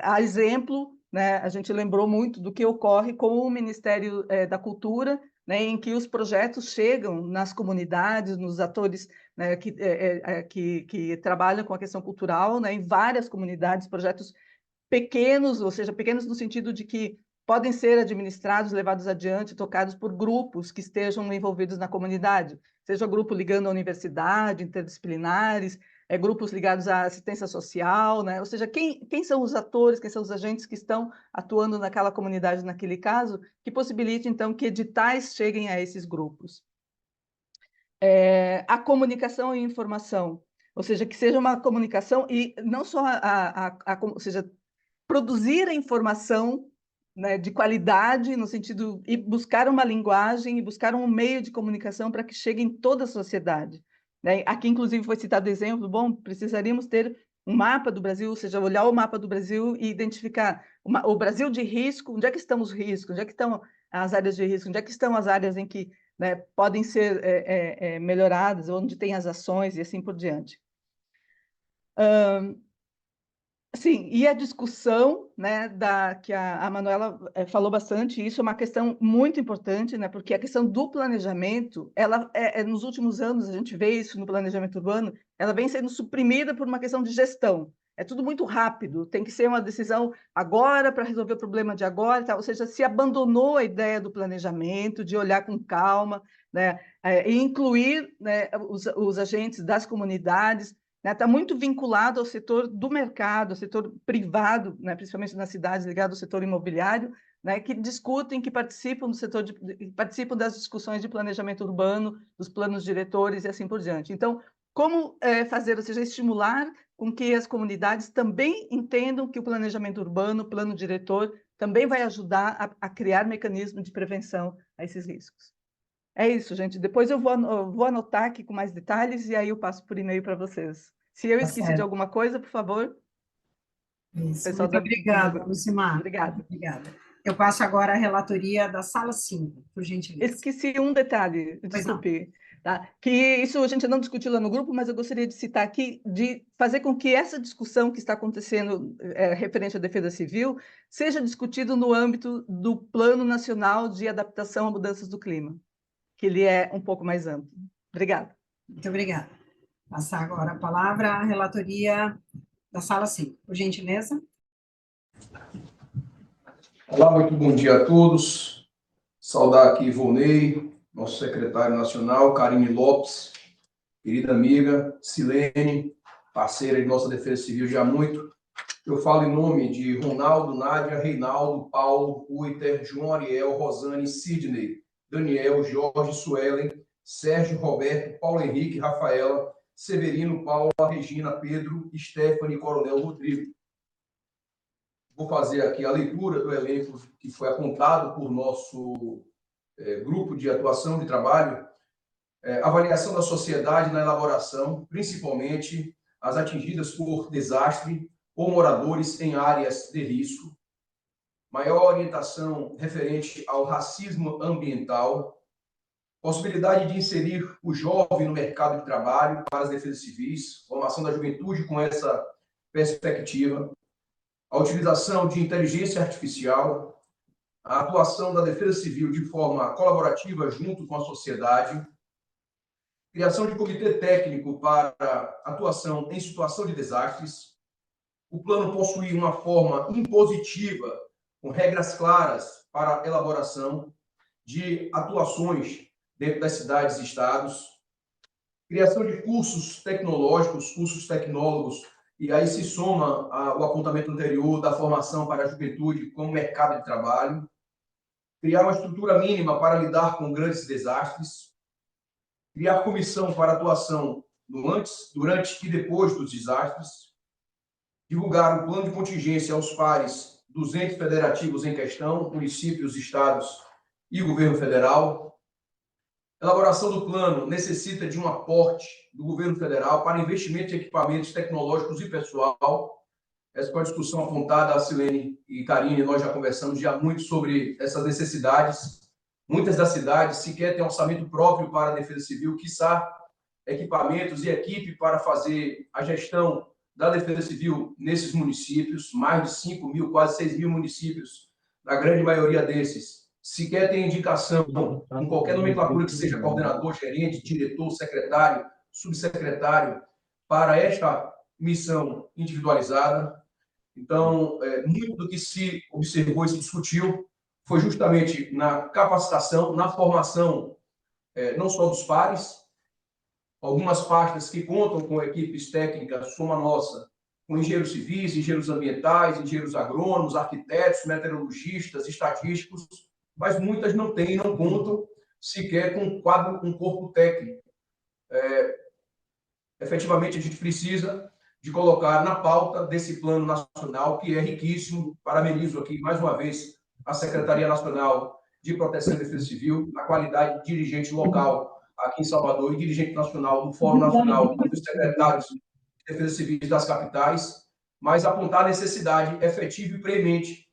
A exemplo, né, a gente lembrou muito do que ocorre com o Ministério da Cultura, né, em que os projetos chegam nas comunidades, nos atores, né, que trabalham com a questão cultural, né, em várias comunidades, projetos pequenos, ou seja, pequenos no sentido de que podem ser administrados, levados adiante, tocados por grupos que estejam envolvidos na comunidade, seja grupo ligando à universidade, interdisciplinares, grupos ligados à assistência social, né? Ou seja, quem são os atores, quem são os agentes que estão atuando naquela comunidade, naquele caso, que possibilite, então, que editais cheguem a esses grupos. A comunicação e informação, ou seja, que seja uma comunicação e não só ou seja, produzir a informação, né, de qualidade, no sentido e buscar uma linguagem e buscar um meio de comunicação para que chegue em toda a sociedade. Né? Aqui, inclusive, foi citado o exemplo, bom, precisaríamos ter um mapa do Brasil, ou seja, olhar o mapa do Brasil e identificar o Brasil de risco, onde é que estão os riscos, onde é que estão as áreas de risco, onde é que estão as áreas em que, né, podem ser melhoradas, onde tem as ações e assim por diante. Sim, e a discussão, né, que a Manuela falou bastante, isso é uma questão muito importante, né, porque a questão do planejamento, ela nos últimos anos, a gente vê isso no planejamento urbano, ela vem sendo suprimida por uma questão de gestão. É tudo muito rápido, tem que ser uma decisão agora para resolver o problema de agora, tá? Ou seja, se abandonou a ideia do planejamento, de olhar com calma, né, e incluir, né, os agentes das comunidades. Está muito vinculado ao setor do mercado, ao setor privado, né, principalmente nas cidades ligadas ao setor imobiliário, né, que discutem, que participam participam das discussões de planejamento urbano, dos planos diretores e assim por diante. Então, como fazer, ou seja, estimular com que as comunidades também entendam que o planejamento urbano, o plano diretor, também vai ajudar a criar mecanismos de prevenção a esses riscos. É isso, gente. Depois eu vou anotar aqui com mais detalhes e aí eu passo por e-mail para vocês. Se eu esqueci de alguma coisa, por favor. Isso. Muito obrigada, Lucimar. Obrigada. Obrigada. Eu passo agora a relatoria da sala 5, por gentileza. Esqueci um detalhe, desculpe. Tá? Que isso a gente não discutiu lá no grupo, mas eu gostaria de citar aqui, de fazer com que essa discussão que está acontecendo referente à defesa civil seja discutido no âmbito do Plano Nacional de Adaptação a Mudanças do Clima, que ele é um pouco mais amplo. Obrigada. Muito obrigada. Passar agora a palavra à relatoria da sala 5, por gentileza. Olá, muito bom dia a todos. Saudar aqui Volney, nosso secretário nacional, Karine Lopes, querida amiga, Silene, parceira de nossa Defesa Civil já há muito. Eu falo em nome de Ronaldo, Nádia, Reinaldo, Paulo, Uiter, João Ariel, Rosane, Sidney, Daniel, Jorge, Suelen, Sérgio, Roberto, Paulo Henrique, Rafaela, Severino, Paula, Regina, Pedro, Stephanie, Coronel Rodrigo. Vou fazer aqui a leitura do elenco que foi apontado por nosso grupo de atuação de trabalho, avaliação da sociedade na elaboração, principalmente as atingidas por desastre ou moradores em áreas de risco, maior orientação referente ao racismo ambiental, possibilidade de inserir o jovem no mercado de trabalho para as defesas civis, formação da juventude com essa perspectiva, a utilização de inteligência artificial, a atuação da defesa civil de forma colaborativa junto com a sociedade, criação de comitê técnico para atuação em situação de desastres, o plano possui uma forma impositiva, com regras claras para a elaboração de atuações dentro das cidades e estados, criação de cursos tecnológicos, cursos tecnólogos, e aí se soma o apontamento anterior da formação para a juventude como mercado de trabalho, criar uma estrutura mínima para lidar com grandes desastres, criar comissão para atuação no antes, durante e depois dos desastres, divulgar o plano de contingência aos pares dos entes federativos em questão, municípios, estados e governo federal. A elaboração do plano necessita de um aporte do governo federal para investimento em equipamentos tecnológicos e pessoal. Essa foi a discussão apontada, a Silene e Karine, nós já conversamos já muito sobre essas necessidades. Muitas das cidades sequer têm orçamento próprio para a Defesa Civil, quiçá equipamentos e equipe para fazer a gestão da Defesa Civil nesses municípios, mais de 5 mil, quase 6 mil municípios, na grande maioria desses, sequer tem indicação em qualquer nomenclatura que seja coordenador, gerente, diretor, secretário, subsecretário, para esta missão individualizada. Então, muito do que se observou e se discutiu foi justamente na capacitação, na formação, não só dos pares, algumas pastas que contam com equipes técnicas, como a nossa, com engenheiros civis, engenheiros ambientais, engenheiros agrônomos, arquitetos, meteorologistas, estatísticos, mas muitas não têm, não contam sequer com um corpo técnico. Efetivamente, a gente precisa de colocar na pauta desse plano nacional, que é riquíssimo. Parabenizo aqui, mais uma vez, a Secretaria Nacional de Proteção e Defesa Civil, na qualidade de dirigente local aqui em Salvador e dirigente nacional do Fórum Nacional dos Secretários de Defesa Civil das capitais, mas apontar a necessidade efetiva e premente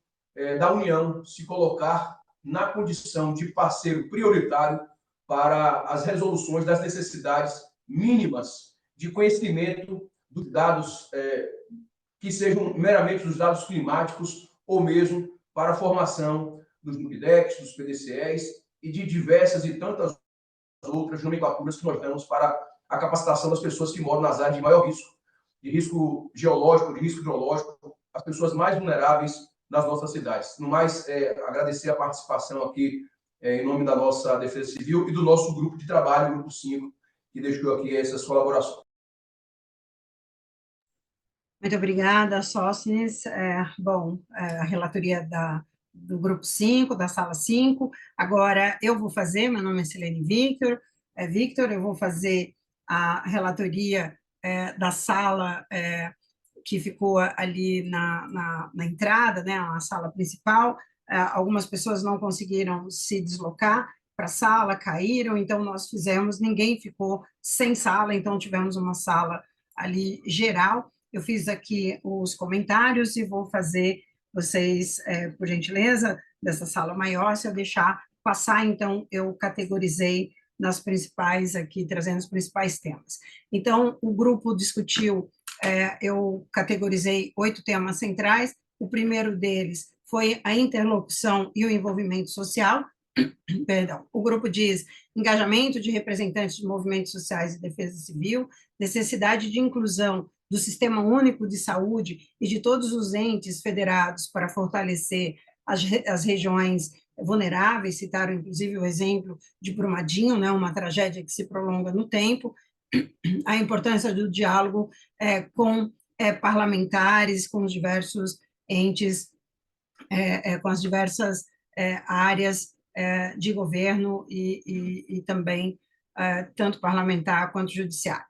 da União se colocar na condição de parceiro prioritário para as resoluções das necessidades mínimas de conhecimento dos dados que sejam meramente os dados climáticos ou mesmo para a formação dos NUPDECs, dos PDCEs e de diversas e tantas outras nomenclaturas que nós damos para a capacitação das pessoas que moram nas áreas de maior risco, de risco geológico, de risco hidrológico, as pessoas mais vulneráveis nas nossas cidades. No mais, agradecer a participação aqui em nome da nossa Defesa Civil e do nosso grupo de trabalho, o Grupo 5, que deixou aqui essas colaborações. Muito obrigada, Sócines. A relatoria do Grupo 5, da Sala 5. Agora, eu vou fazer, meu nome é Silene Victor, eu vou fazer a relatoria da sala que ficou ali na entrada, né, a sala principal. Algumas pessoas não conseguiram se deslocar para a sala, caíram, então nós fizemos, ninguém ficou sem sala, então tivemos uma sala ali geral. Eu fiz aqui os comentários e vou fazer vocês, por gentileza, dessa sala maior, se eu deixar passar, então eu categorizei nas principais aqui, trazendo os principais temas. Então, o grupo discutiu, eu categorizei 8 temas centrais. O primeiro deles foi a interlocução e o envolvimento social. Perdão. O grupo diz engajamento de representantes de movimentos sociais e defesa civil, necessidade de inclusão do Sistema Único de Saúde e de todos os entes federados para fortalecer as regiões vulneráveis, citaram inclusive o exemplo de Brumadinho, né, uma tragédia que se prolonga no tempo, a importância do diálogo com parlamentares, com os diversos entes, com as diversas áreas de governo e também tanto parlamentar quanto judiciário.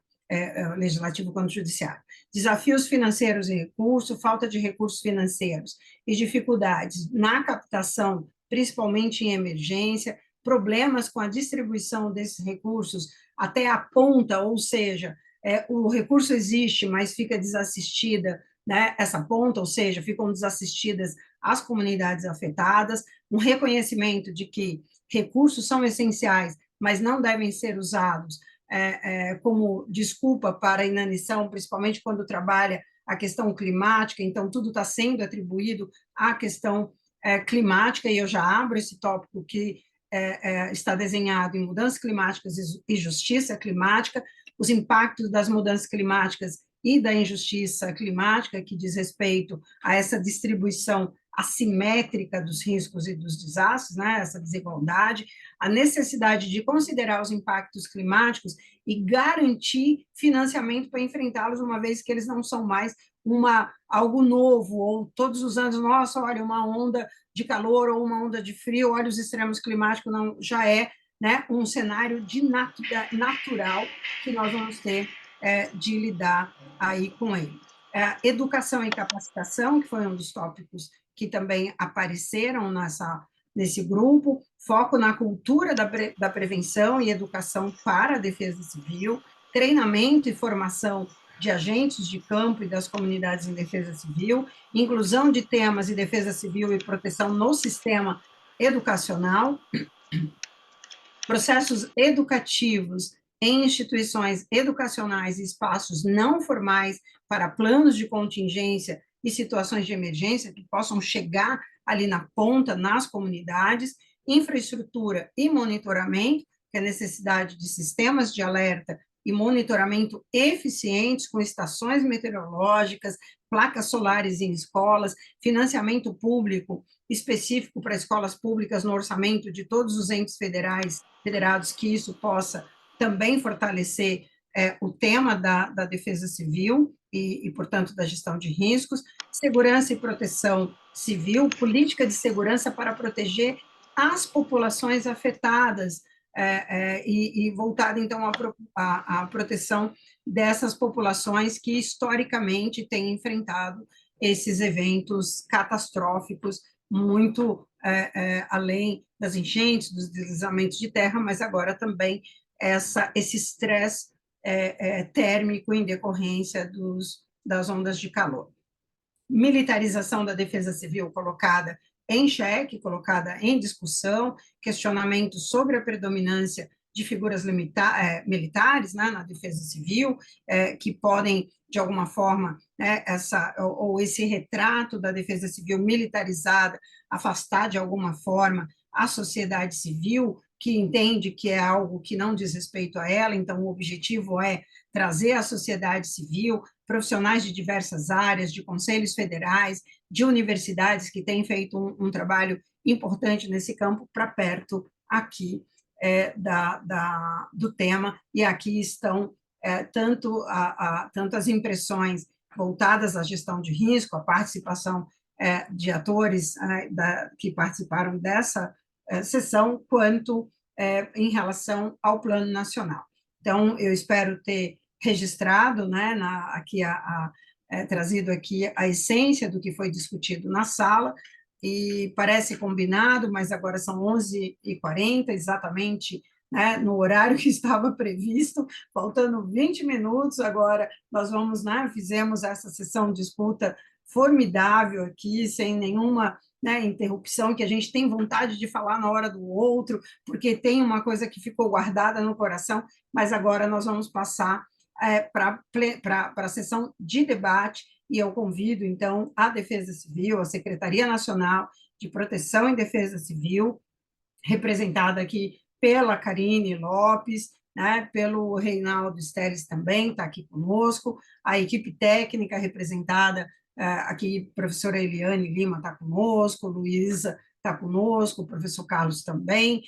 Legislativo quanto judiciário. Desafios financeiros e recursos, falta de recursos financeiros e dificuldades na captação, principalmente em emergência, problemas com a distribuição desses recursos até a ponta, ou seja, o recurso existe, mas fica desassistida, né, essa ponta, ou seja, ficam desassistidas as comunidades afetadas, um reconhecimento de que recursos são essenciais, mas não devem ser usados como desculpa para a inanição, principalmente quando trabalha a questão climática, então tudo está sendo atribuído à questão climática, e eu já abro esse tópico que está desenhado em mudanças climáticas e justiça climática, os impactos das mudanças climáticas e da injustiça climática, que diz respeito a essa distribuição assimétrica dos riscos e dos desastres, né, essa desigualdade, a necessidade de considerar os impactos climáticos e garantir financiamento para enfrentá-los, uma vez que eles não são mais algo novo, ou todos os anos, nossa, olha, uma onda de calor ou uma onda de frio, olha os extremos climáticos, não, já é, né, um cenário natural que nós vamos ter de lidar aí com ele. Educação e capacitação, que foi um dos tópicos que também apareceram nesse grupo, foco na cultura da prevenção e educação para a defesa civil, treinamento e formação de agentes de campo e das comunidades em defesa civil, inclusão de temas de defesa civil e proteção no sistema educacional, processos educativos em instituições educacionais e espaços não formais para planos de contingência e situações de emergência que possam chegar ali na ponta, nas comunidades, infraestrutura e monitoramento, que é a necessidade de sistemas de alerta e monitoramento eficientes com estações meteorológicas, placas solares em escolas, financiamento público específico para escolas públicas no orçamento de todos os entes federados, que isso possa também fortalecer o tema da defesa civil e, portanto, da gestão de riscos, segurança e proteção civil, política de segurança para proteger as populações afetadas e voltada, então, à proteção dessas populações que, historicamente, têm enfrentado esses eventos catastróficos, muito além das enchentes, dos deslizamentos de terra, mas agora também esse estresse térmico em decorrência das ondas de calor. Militarização da defesa civil colocada em xeque, colocada em discussão, questionamentos sobre a predominância de figuras militares, né, na defesa civil, que podem, de alguma forma, né, esse retrato da defesa civil militarizada, afastar, de alguma forma, a sociedade civil, que entende que é algo que não diz respeito a ela, então o objetivo é trazer a sociedade civil, profissionais de diversas áreas, de conselhos federais, de universidades que têm feito um trabalho importante nesse campo para perto aqui do tema, e aqui estão tanto as impressões voltadas à gestão de risco, a participação de atores que participaram dessa sessão, quanto em relação ao Plano Nacional. Então, eu espero ter registrado, né, trazido aqui a essência do que foi discutido na sala, e parece combinado, mas agora são 11h40, exatamente, né, no horário que estava previsto, faltando 20 minutos, agora nós vamos, né, fizemos essa sessão de escuta formidável aqui, sem nenhuma interrupção, que a gente tem vontade de falar na hora do outro, porque tem uma coisa que ficou guardada no coração, mas agora nós vamos passar para a sessão de debate, e eu convido, então, a Defesa Civil, a Secretaria Nacional de Proteção e Defesa Civil, representada aqui pela Karine Lopes, né, pelo Reinaldo Steres também, está aqui conosco, a equipe técnica representada aqui, professora Eliane Lima está conosco, Luísa está conosco, o professor Carlos também,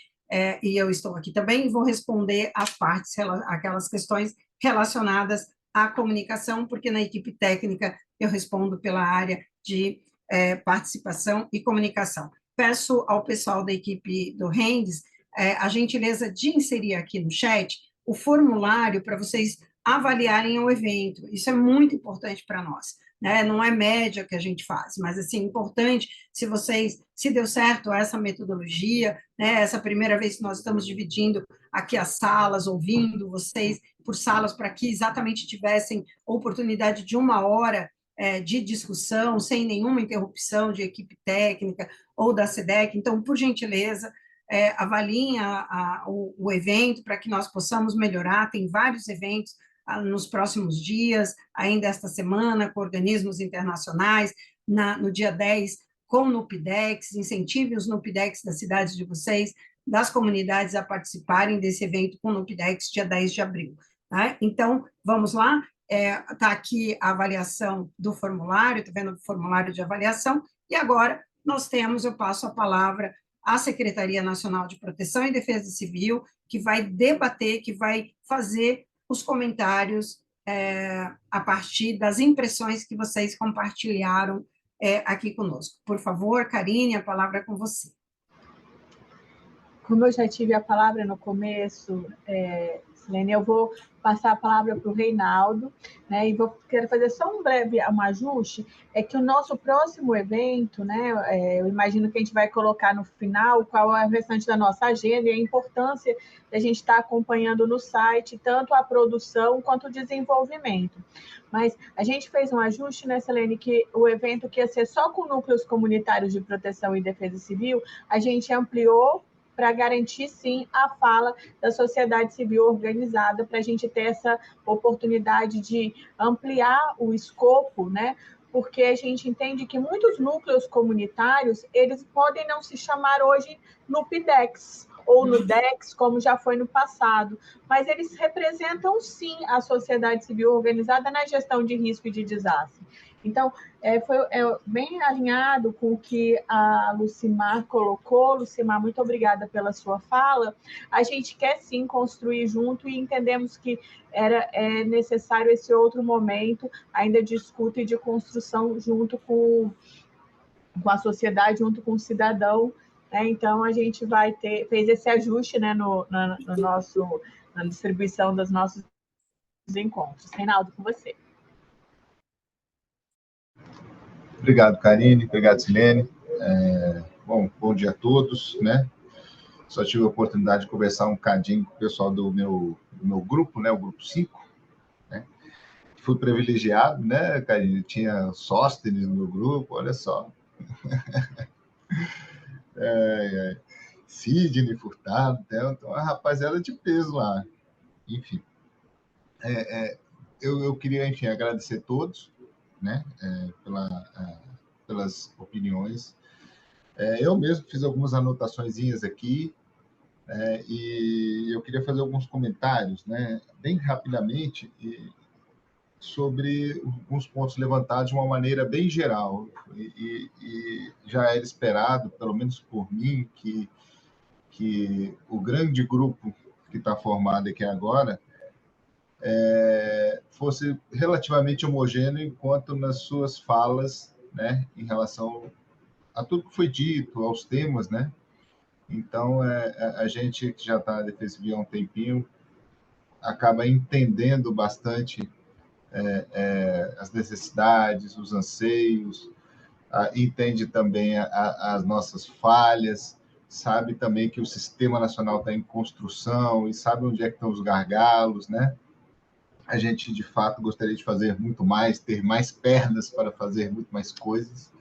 e eu estou aqui também, e vou responder aquelas questões relacionadas à comunicação, porque na equipe técnica eu respondo pela área de participação e comunicação. Peço ao pessoal da equipe do Rendes a gentileza de inserir aqui no chat o formulário para vocês avaliarem o evento. Isso é muito importante para nós, né? Não é média que a gente faz, mas, assim, importante, se deu certo essa metodologia, né? Essa primeira vez que nós estamos dividindo aqui as salas, ouvindo vocês por salas, para que exatamente tivessem oportunidade de 1 hora de discussão, sem nenhuma interrupção de equipe técnica ou da SEDEC. Então, por gentileza, avaliem o evento para que nós possamos melhorar. Tem vários eventos nos próximos dias, ainda esta semana, com organismos internacionais, no dia 10, com o NUPIDEX, incentive os NUPIDEX das cidades de vocês, das comunidades a participarem desse evento com o NUPIDEX, dia 10 de abril. Né? Então, vamos lá, está aqui a avaliação do formulário, está vendo o formulário de avaliação, e agora eu passo a palavra à Secretaria Nacional de Proteção e Defesa Civil, que vai debater, que vai fazer os comentários a partir das impressões que vocês compartilharam aqui conosco. Por favor, Karine, a palavra é com você. Como eu já tive a palavra no começo, Silene. Eu vou passar a palavra para o Reinaldo, né? E quero fazer só um ajuste, é que o nosso próximo evento, né? Eu imagino que a gente vai colocar no final qual é o restante da nossa agenda e a importância da gente estar acompanhando no site tanto a produção quanto o desenvolvimento. Mas a gente fez um ajuste, né, Silene, que o evento que ia ser só com núcleos comunitários de proteção e defesa civil, a gente ampliou para garantir, sim, a fala da sociedade civil organizada, para a gente ter essa oportunidade de ampliar o escopo, né? Porque a gente entende que muitos núcleos comunitários, eles podem não se chamar hoje NUPDEX, ou no DEX, como já foi no passado, mas eles representam, sim, a sociedade civil organizada na gestão de risco e de desastre. Então, foi bem alinhado com o que a Lucimar colocou. Lucimar, muito obrigada pela sua fala. A gente quer, sim, construir junto e entendemos que é necessário esse outro momento ainda de escuta e de construção junto com a sociedade, junto com o cidadão. Então, a gente fez esse ajuste, né, na distribuição dos nossos encontros. Reinaldo, com você. Obrigado, Karine. Obrigado, Silene. Bom dia a todos, né? Só tive a oportunidade de conversar um bocadinho com o pessoal do meu grupo, né? O grupo 5, né? Fui privilegiado, né, Karine? Tinha Sóstenes no meu grupo, olha só. Sidney Furtado, então a rapaziada de peso lá. Enfim, eu queria, enfim, agradecer a todos, né, pelas opiniões. Eu mesmo fiz algumas anotaçõezinhas aqui, e eu queria fazer alguns comentários, né, bem rapidamente, sobre alguns pontos levantados de uma maneira bem geral, e já era esperado, pelo menos por mim, que o grande grupo que está formado aqui agora fosse relativamente homogêneo enquanto nas suas falas, né, em relação a tudo que foi dito, aos temas, né? Então, a gente que já está na Defesa Civil há um tempinho acaba entendendo bastante as necessidades, os anseios, entende também as nossas falhas, sabe também que o Sistema Nacional está em construção e sabe onde é que estão os gargalos, né? A gente, de fato, gostaria de fazer muito mais, ter mais pernas para fazer muito mais coisas,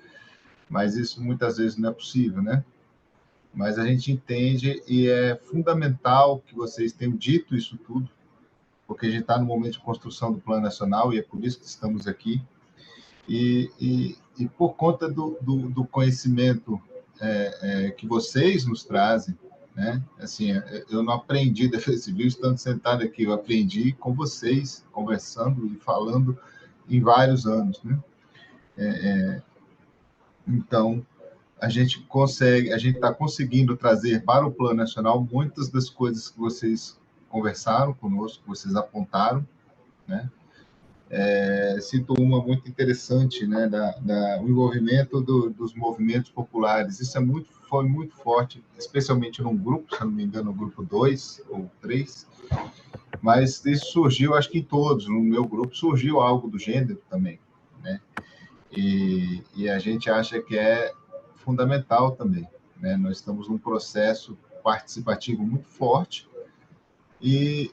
mas isso muitas vezes não é possível, né? Mas a gente entende e é fundamental que vocês tenham dito isso tudo, porque a gente está no momento de construção do Plano Nacional e é por isso que estamos aqui. E por conta do conhecimento que vocês nos trazem, né? Assim, eu não aprendi Defesa Civil estando sentado aqui, eu aprendi com vocês, conversando e falando em vários anos, né? Então, a gente está conseguindo trazer para o Plano Nacional muitas das coisas que vocês conversaram conosco, que vocês apontaram, né? Cito uma muito interessante, né, o envolvimento dos movimentos populares. Isso foi muito forte, especialmente num grupo, se não me engano, no grupo 2 ou 3, mas isso surgiu, acho que em todos, no meu grupo, surgiu algo do gênero também, né? E a gente acha que é fundamental também, né? Nós estamos num processo participativo muito forte, e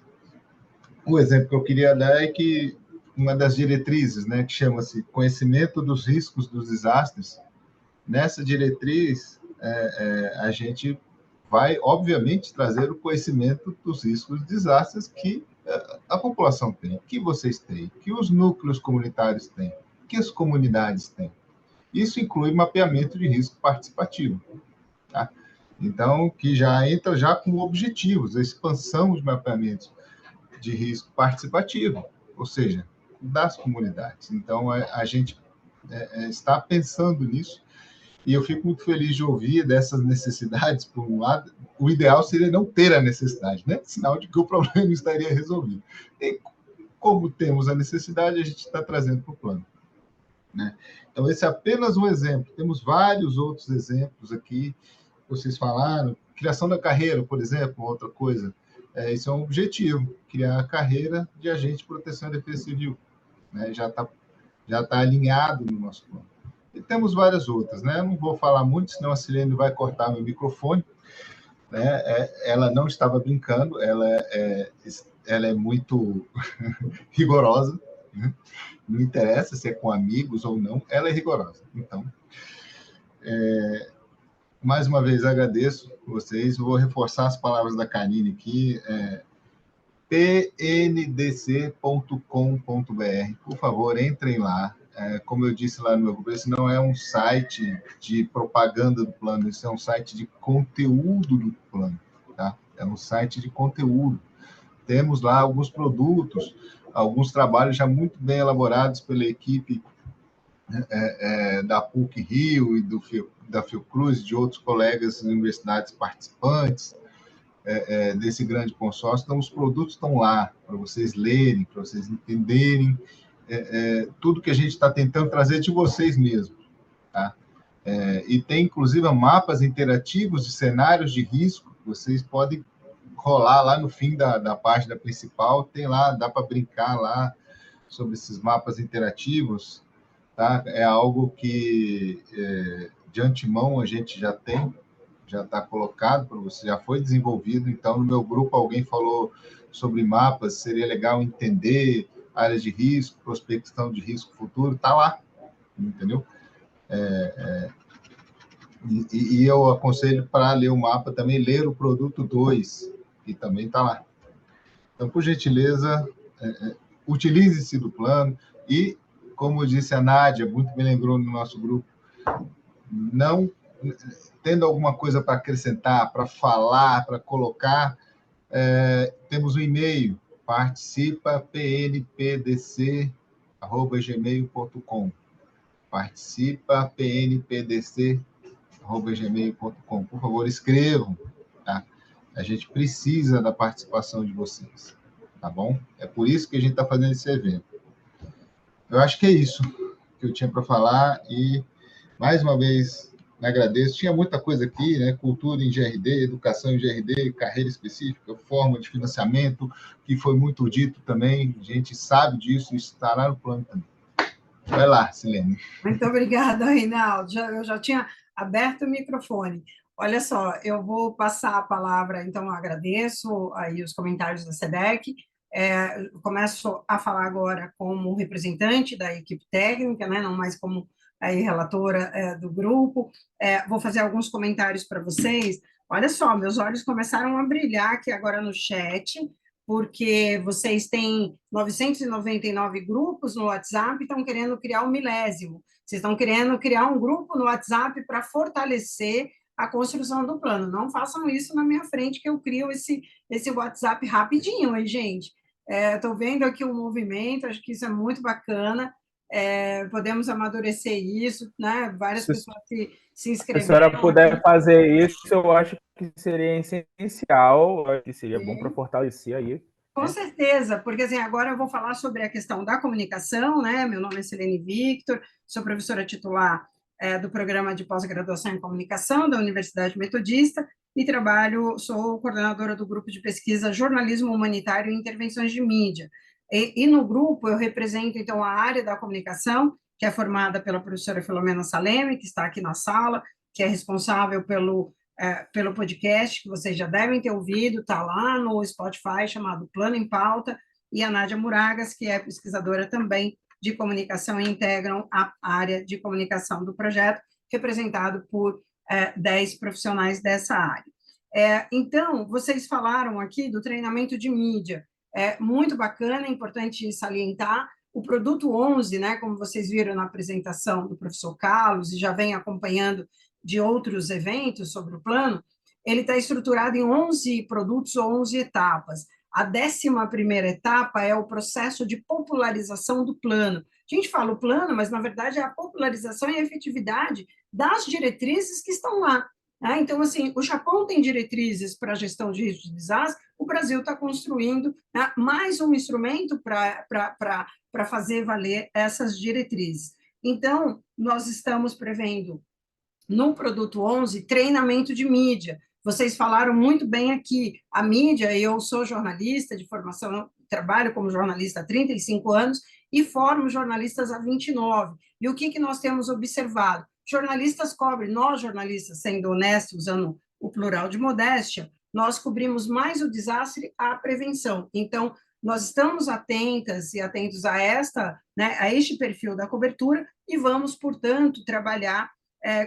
o exemplo que eu queria dar é que uma das diretrizes, né, que chama-se Conhecimento dos Riscos dos Desastres, nessa diretriz a gente vai, obviamente, trazer o conhecimento dos riscos de desastres que a população tem, que vocês têm, que os núcleos comunitários têm, que as comunidades têm. Isso inclui mapeamento de risco participativo, tá? Então, que já entra já com objetivos, a expansão de mapeamentos de risco participativo, ou seja, das comunidades. Então, a gente está pensando nisso, e eu fico muito feliz de ouvir dessas necessidades. Por um lado, o ideal seria não ter a necessidade, né? Sinal de que o problema estaria resolvido. E como temos a necessidade, a gente está trazendo para o plano, né? Então, esse é apenas um exemplo. Temos vários outros exemplos aqui, vocês falaram. Criação da carreira, por exemplo, outra coisa Isso é um objetivo, criar a carreira de agente de proteção e defesa civil, né? Já tá alinhado no nosso plano. E temos várias outras, né? Eu não vou falar muito, senão a Silene vai cortar meu microfone, né? Ela não estava brincando, ela é muito rigorosa, né? Não interessa se é com amigos ou não, ela é rigorosa. Então, mais uma vez, agradeço vocês. Vou reforçar as palavras da Karine aqui. pndc.com.br. Por favor, entrem lá. Como eu disse lá no meu grupo, esse não é um site de propaganda do plano, esse é um site de conteúdo do plano. Tá? É um site de conteúdo. Temos lá alguns produtos, alguns trabalhos já muito bem elaborados pela equipe da PUC-Rio e da Fiocruz e de outros colegas de universidades participantes desse grande consórcio. Então, os produtos estão lá para vocês lerem, para vocês entenderem tudo que a gente está tentando trazer de vocês mesmos. Tá? E tem, inclusive, mapas interativos de cenários de risco, que vocês podem rolar lá no fim da página principal, tem lá, dá para brincar lá sobre esses mapas interativos. Tá? É algo que, de antemão, a gente já tem, já está colocado para você, já foi desenvolvido. Então, no meu grupo, alguém falou sobre mapas, seria legal entender áreas de risco, prospecção de risco futuro, está lá, entendeu? E eu aconselho para ler o mapa também, ler o produto 2, que também está lá. Então, por gentileza, utilize-se do plano e, como disse a Nádia, muito me lembrou no nosso grupo, não tendo alguma coisa para acrescentar, para falar, para colocar, temos um e-mail, participapnpdc@gmail.com. participapnpdc@gmail.com. Por favor, escrevam, tá? A gente precisa da participação de vocês, tá bom? É por isso que a gente está fazendo esse evento. Eu acho que é isso que eu tinha para falar e, mais uma vez, me agradeço. Tinha muita coisa aqui, né? Cultura em GRD, educação em GRD, carreira específica, forma de financiamento, que foi muito dito também. A gente sabe disso e estará no plano também. Vai lá, Silene. Muito obrigada, Reinaldo. Eu já tinha aberto o microfone. Olha só, eu vou passar a palavra, então, eu agradeço aí os comentários da SEDEC. Começo a falar agora como representante da equipe técnica, né, não mais como aí relatora do grupo. Vou fazer alguns comentários para vocês. Olha só, meus olhos começaram a brilhar aqui agora no chat, porque vocês têm 999 grupos no WhatsApp e estão querendo criar o 1000º. Vocês estão querendo criar um grupo no WhatsApp para fortalecer a construção do plano. Não façam isso na minha frente, que eu crio esse WhatsApp rapidinho, hein, gente? Estou vendo aqui o movimento, acho que isso é muito bacana. Podemos amadurecer isso, né? Várias pessoas se inscreveram. Se a senhora puder fazer isso, eu acho que seria essencial, acho que seria bom para fortalecer aí. Com certeza, porque assim, agora eu vou falar sobre a questão da comunicação, né? Meu nome é Silene Victor, sou professora titular do programa de pós-graduação em comunicação da Universidade Metodista e sou coordenadora do grupo de pesquisa Jornalismo Humanitário e Intervenções de Mídia. E no grupo eu represento, então, a área da comunicação, que é formada pela professora Filomena Saleme, que está aqui na sala, que é responsável pelo podcast, que vocês já devem ter ouvido, está lá no Spotify, chamado Plano em Pauta, e a Nádia Muragas, que é pesquisadora também de comunicação e integram a área de comunicação do projeto, representado por 10 profissionais dessa área. Então, vocês falaram aqui do treinamento de mídia, muito bacana, é importante salientar, o produto 11, né, como vocês viram na apresentação do professor Carlos, e já vem acompanhando de outros eventos sobre o plano, ele está estruturado em 11 produtos ou 11 etapas. A 11ª etapa é o processo de popularização do plano. A gente fala o plano, mas, na verdade, é a popularização e a efetividade das diretrizes que estão lá. Né? Então, assim, o Japão tem diretrizes para a gestão de risco de desastre, o Brasil está construindo, né, mais um instrumento para fazer valer essas diretrizes. Então, nós estamos prevendo, no produto 11, treinamento de mídia. Vocês falaram muito bem aqui, a mídia, eu sou jornalista de formação, trabalho como jornalista há 35 anos e formo jornalistas há 29. E o que nós temos observado? Jornalistas cobrem, nós jornalistas, sendo honestos, usando o plural de modéstia, nós cobrimos mais o desastre à prevenção. Então, nós estamos atentas e atentos a a este perfil da cobertura e vamos, portanto, trabalhar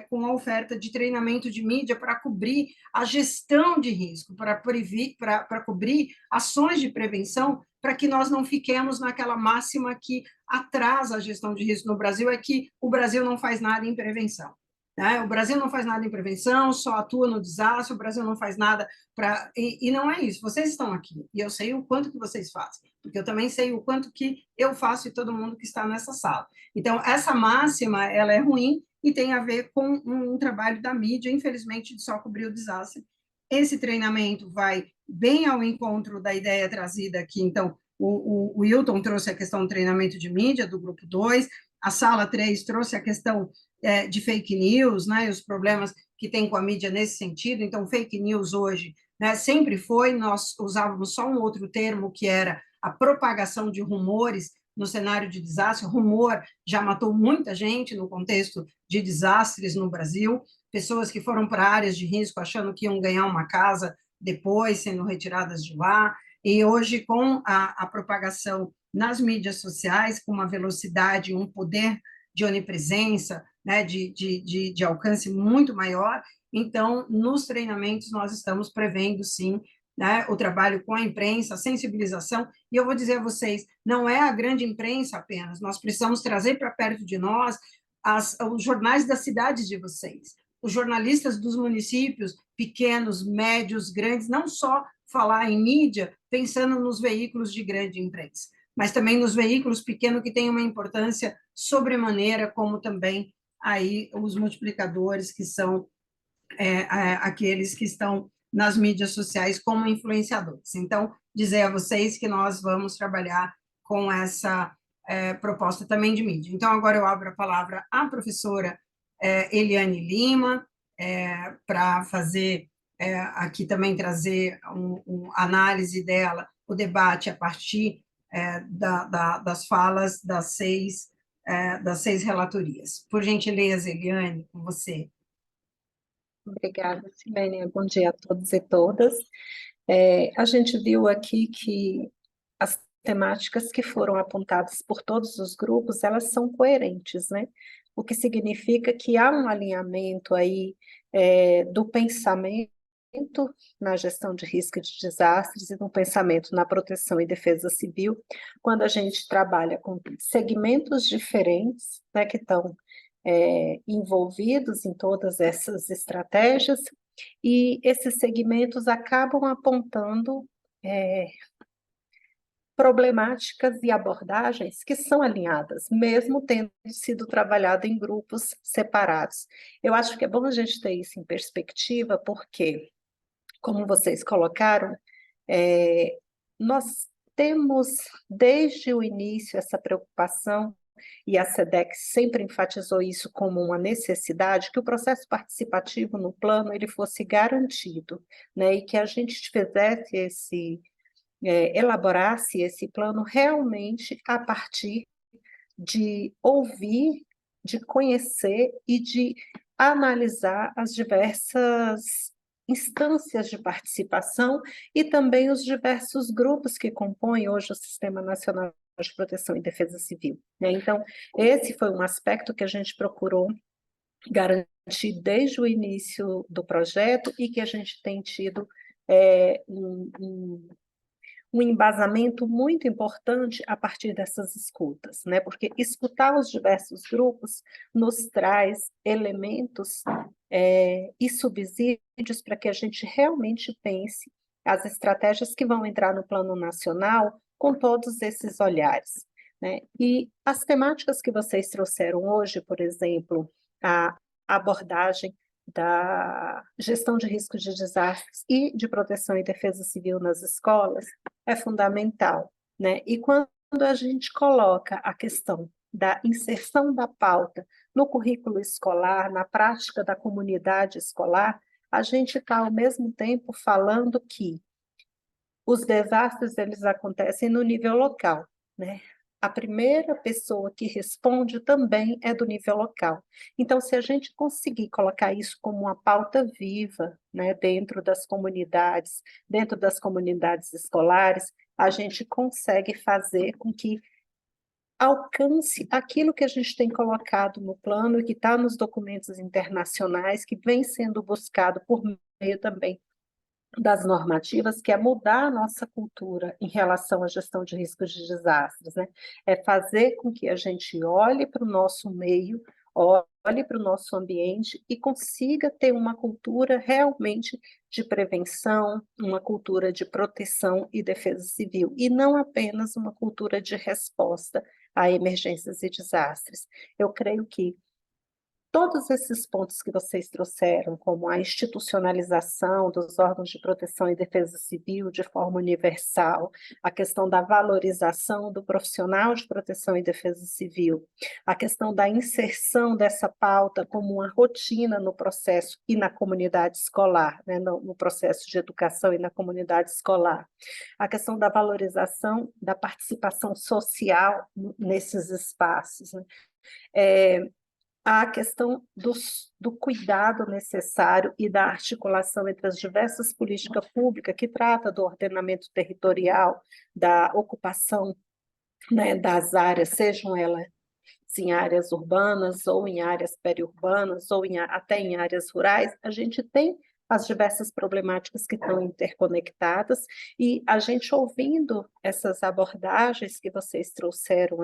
com a oferta de treinamento de mídia para cobrir a gestão de risco, para cobrir ações de prevenção, para que nós não fiquemos naquela máxima que atrasa a gestão de risco no Brasil, é que o Brasil não faz nada em prevenção. Né? O Brasil não faz nada em prevenção, só atua no desastre, o Brasil não faz nada para... E não é isso, vocês estão aqui, e eu sei o quanto que vocês fazem, porque eu também sei o quanto que eu faço e todo mundo que está nessa sala. Então, essa máxima, ela é ruim, e tem a ver com um trabalho da mídia, infelizmente, de só cobrir o desastre. Esse treinamento vai bem ao encontro da ideia trazida aqui, então, o Wilton trouxe a questão do treinamento de mídia, do grupo 2, a sala 3 trouxe a questão de fake news, né, e os problemas que tem com a mídia nesse sentido. Então, fake news hoje, né, sempre foi, nós usávamos só um outro termo, que era a propagação de rumores no cenário de desastre. Rumor já matou muita gente no contexto de desastres no Brasil, pessoas que foram para áreas de risco achando que iam ganhar uma casa depois, sendo retiradas de lá, e hoje com a propagação nas mídias sociais, com uma velocidade, um poder de onipresença, né, de alcance muito maior, então, nos treinamentos, nós estamos prevendo, sim, né, o trabalho com a imprensa, a sensibilização, e eu vou dizer a vocês, não é a grande imprensa apenas, nós precisamos trazer para perto de nós os jornais das cidades de vocês, os jornalistas dos municípios, pequenos, médios, grandes, não só falar em mídia, pensando nos veículos de grande imprensa, mas também nos veículos pequenos que têm uma importância sobremaneira, como também aí os multiplicadores, que são aqueles que estão nas mídias sociais como influenciadores. Então, dizer a vocês que nós vamos trabalhar com essa proposta também de mídia. Então, agora eu abro a palavra à professora Eliane Lima, para fazer, aqui também trazer uma análise dela, o debate a partir das falas das seis relatorias. Por gentileza, Eliane, com você. Obrigada, Silene. Bom dia a todos e todas. A gente viu aqui que as temáticas que foram apontadas por todos os grupos, elas são coerentes, né? O que significa que há um alinhamento aí do pensamento na gestão de risco de desastres e do pensamento na proteção e defesa civil, quando a gente trabalha com segmentos diferentes, né, que estão envolvidos em todas essas estratégias, e esses segmentos acabam apontando problemáticas e abordagens que são alinhadas, mesmo tendo sido trabalhado em grupos separados. Eu acho que é bom a gente ter isso em perspectiva, porque, como vocês colocaram, nós temos desde o início essa preocupação, e a SEDEC sempre enfatizou isso como uma necessidade, que o processo participativo no plano ele fosse garantido, né, e que a gente fizesse elaborasse esse plano realmente a partir de ouvir, de conhecer e de analisar as diversas instâncias de participação e também os diversos grupos que compõem hoje o Sistema Nacional de Proteção e Defesa Civil, né? Então, esse foi um aspecto que a gente procurou garantir desde o início do projeto e que a gente tem tido um embasamento muito importante a partir dessas escutas, né? Porque escutar os diversos grupos nos traz elementos e subsídios para que a gente realmente pense as estratégias que vão entrar no plano nacional com todos esses olhares, né? E as temáticas que vocês trouxeram hoje, por exemplo, a abordagem da gestão de risco de desastres e de proteção e defesa civil nas escolas é fundamental, né? E quando a gente coloca a questão da inserção da pauta no currículo escolar, na prática da comunidade escolar, a gente está, ao mesmo tempo, falando que os desastres, eles acontecem no nível local, né? A primeira pessoa que responde também é do nível local. Então, se a gente conseguir colocar isso como uma pauta viva, né, dentro das comunidades escolares, a gente consegue fazer com que alcance aquilo que a gente tem colocado no plano e que está nos documentos internacionais, que vem sendo buscado por meio também das normativas, que é mudar a nossa cultura em relação à gestão de riscos de desastres, né? É fazer com que a gente olhe para o nosso meio, olhe para o nosso ambiente e consiga ter uma cultura realmente de prevenção, uma cultura de proteção e defesa civil, e não apenas uma cultura de resposta a emergências e desastres. Eu creio que todos esses pontos que vocês trouxeram, como a institucionalização dos órgãos de proteção e defesa civil de forma universal, a questão da valorização do profissional de proteção e defesa civil, a questão da inserção dessa pauta como uma rotina no processo e na comunidade escolar, né, no processo de educação e na comunidade escolar, a questão da valorização da participação social nesses espaços, né? A questão do cuidado necessário e da articulação entre as diversas políticas públicas que trata do ordenamento territorial, da ocupação, né, das áreas, sejam elas em áreas urbanas ou em áreas periurbanas ou até em áreas rurais, a gente tem as diversas problemáticas que estão interconectadas e a gente ouvindo essas abordagens que vocês trouxeram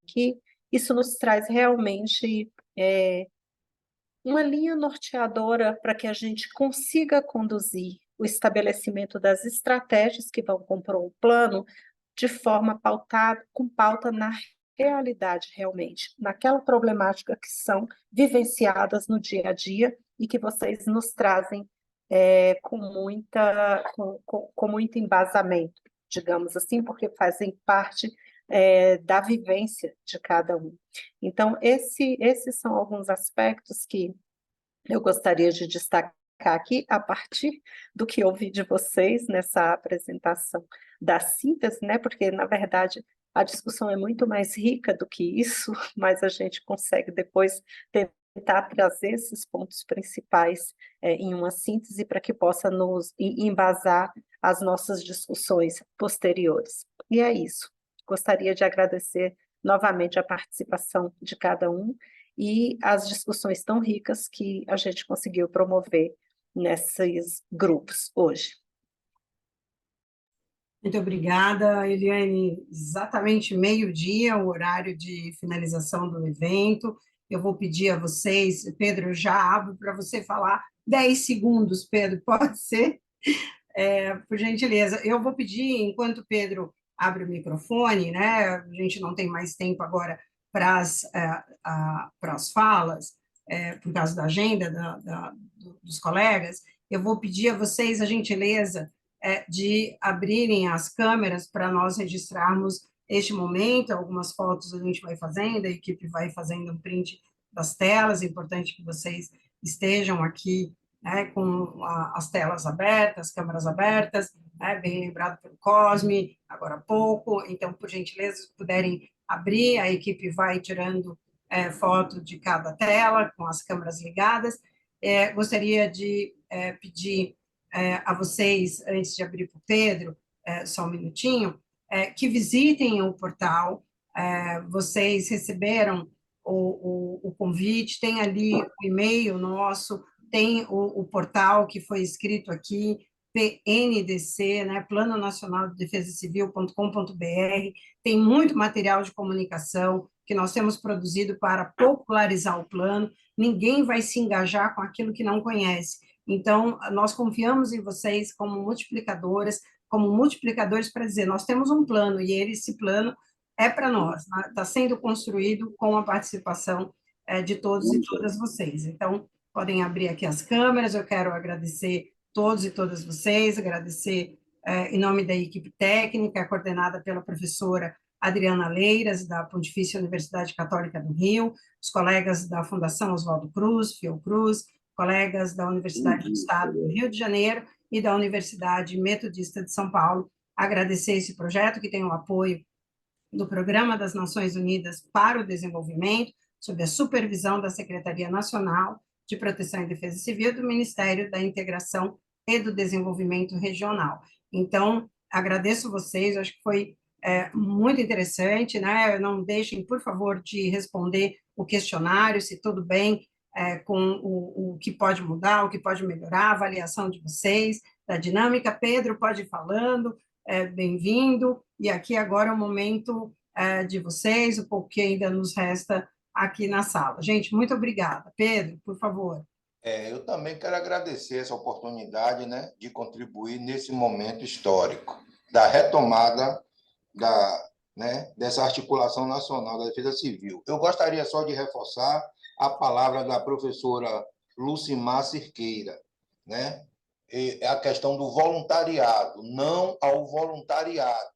aqui, isso nos traz realmente uma linha norteadora para que a gente consiga conduzir o estabelecimento das estratégias que vão compor o plano de forma pautada, com pauta na realidade realmente, naquela problemática que são vivenciadas no dia a dia e que vocês nos trazem com muito embasamento, digamos assim, porque fazem parte da vivência de cada um. Então, esses são alguns aspectos que eu gostaria de destacar aqui, a partir do que ouvi de vocês nessa apresentação da síntese, né? Porque, na verdade, a discussão é muito mais rica do que isso, mas a gente consegue depois tentar trazer esses pontos principais em uma síntese para que possa nos embasar as nossas discussões posteriores. E é isso. Gostaria de agradecer novamente a participação de cada um e as discussões tão ricas que a gente conseguiu promover nesses grupos hoje. Muito obrigada, Eliane. Exatamente meio-dia, o horário de finalização do evento. Eu vou pedir a vocês, Pedro, eu já abro para você falar 10 segundos, Pedro, pode ser? Por gentileza. Eu vou pedir, enquanto Pedro abre o microfone, né? A gente não tem mais tempo agora para as falas, por causa da agenda dos colegas, eu vou pedir a vocês a gentileza de abrirem as câmeras para nós registrarmos este momento, algumas fotos a gente vai fazendo, a equipe vai fazendo um print das telas, é importante que vocês estejam aqui, né, com as telas abertas, as câmeras abertas, né, bem lembrado pelo Cosme, agora há pouco, então, por gentileza, se puderem abrir, a equipe vai tirando foto de cada tela, com as câmeras ligadas. Gostaria de pedir a vocês, antes de abrir para o Pedro, só um minutinho, que visitem o portal, vocês receberam o convite, tem ali o e-mail nosso, tem o portal que foi escrito aqui, PNDC, né, Plano Nacional de Defesa Civil.com.br, tem muito material de comunicação que nós temos produzido para popularizar o plano, ninguém vai se engajar com aquilo que não conhece. Então, nós confiamos em vocês como multiplicadores para dizer, nós temos um plano, e esse plano é para nós, está sendo construído com a participação de todos e todas vocês. Então, podem abrir aqui as câmeras, eu quero agradecer todos e todas vocês, agradecer em nome da equipe técnica, coordenada pela professora Adriana Leiras, da Pontifícia Universidade Católica do Rio, os colegas da Fundação Oswaldo Cruz, Fiocruz, colegas da Universidade do Estado do Rio de Janeiro e da Universidade Metodista de São Paulo. Agradecer esse projeto, que tem o apoio do Programa das Nações Unidas para o Desenvolvimento, sob a supervisão da Secretaria Nacional de Proteção e Defesa Civil do Ministério da Integração e do Desenvolvimento Regional. Então, agradeço vocês, acho que foi muito interessante, né? Não deixem, por favor, de responder o questionário, se tudo bem com o que pode mudar, o que pode melhorar, a avaliação de vocês, da dinâmica. Pedro, pode ir falando, bem-vindo, e aqui agora é o momento de vocês, o pouco que ainda nos resta aqui na sala. Gente, muito obrigada. Pedro, por favor. Eu também quero agradecer essa oportunidade, né, de contribuir nesse momento histórico da retomada dessa articulação nacional da defesa civil. Eu gostaria só de reforçar a palavra da professora Lucimar Cirqueira, né? É a questão do voluntariado, não ao voluntariado,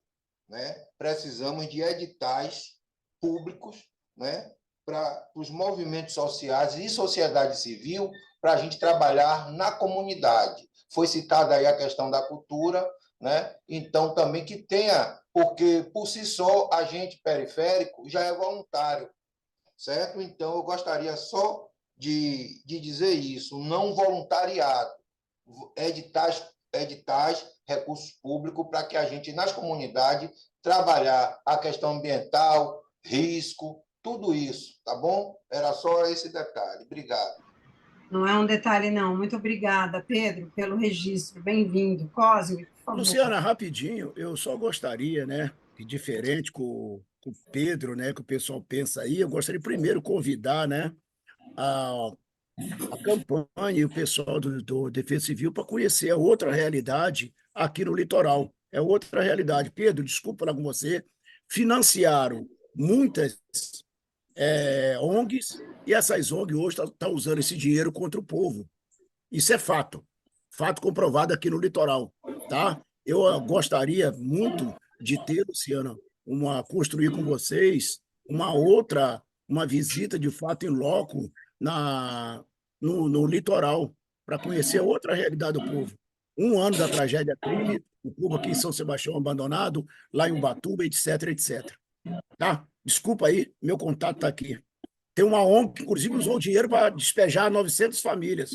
né? Precisamos de editais públicos, né, para os movimentos sociais e sociedade civil, para a gente trabalhar na comunidade. Foi citada aí a questão da cultura, né? Então, também que tenha, porque, por si só, a gente periférico já é voluntário, certo? Então, eu gostaria só de dizer isso, não voluntariado, editais, recursos públicos, para que a gente, nas comunidades, trabalhar a questão ambiental, risco, tudo isso, tá bom? Era só esse detalhe. Obrigado. Não é um detalhe, não. Muito obrigada, Pedro, pelo registro. Bem-vindo. Cosme, por favor. Luciana, rapidinho, eu só gostaria, né, que diferente com o Pedro, né, que o pessoal pensa aí, eu gostaria primeiro convidar, né, a campanha e o pessoal do Defesa Civil para conhecer a outra realidade aqui no litoral. É outra realidade. Pedro, desculpa lá com você, financiaram muitas ONGs, e essas ONGs hoje estão usando esse dinheiro contra o povo. Isso é fato. Fato comprovado aqui no litoral. Tá? Eu gostaria muito de ter, Luciana, construir com vocês uma visita de fato em loco no litoral, para conhecer outra realidade do povo. 1 ano da tragédia crime, o povo aqui em São Sebastião abandonado, lá em Ubatuba, etc, etc. Tá? Desculpa aí, meu contato está aqui. Tem uma ONG que, inclusive, usou o dinheiro para despejar 900 famílias.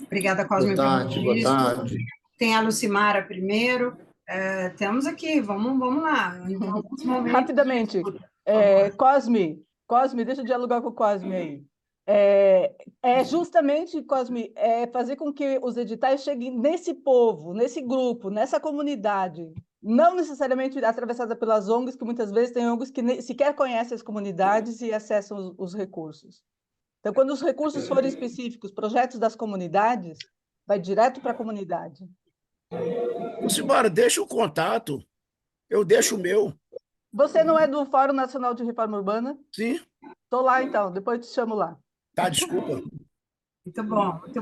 Obrigada, Cosme. Boa tarde. Tem a Lucimara primeiro. Temos aqui, vamos lá. Rapidamente. Cosme, deixa eu dialogar com o Cosme aí. Justamente, Cosme, fazer com que os editais cheguem nesse povo, nesse grupo, nessa comunidade, não necessariamente atravessada pelas ONGs, que muitas vezes tem ONGs que sequer conhecem as comunidades e acessam os recursos. Então, quando os recursos forem específicos, projetos das comunidades, vai direto para a comunidade. Lucimara, deixa o contato, eu deixo o meu. Você não é do Fórum Nacional de Reforma Urbana? Sim. Estou lá, então, depois te chamo lá. Tá, desculpa. Muito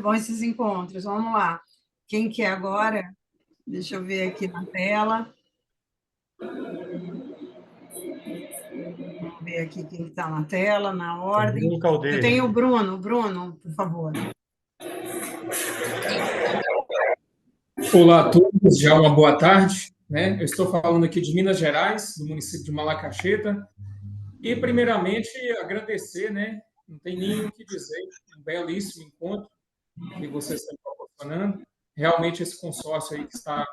bom esses encontros. Vamos lá. Quem que é agora? Deixa eu ver aqui na tela. Vamos ver aqui quem está na tela, na ordem. Eu tenho o Bruno. Bruno, por favor. Olá a todos, já uma boa tarde. Né? Eu estou falando aqui de Minas Gerais, do município de Malacacheta. E, primeiramente, agradecer, né? Não tem nem o que dizer, um belíssimo encontro que vocês estão proporcionando. Realmente, esse consórcio aí que está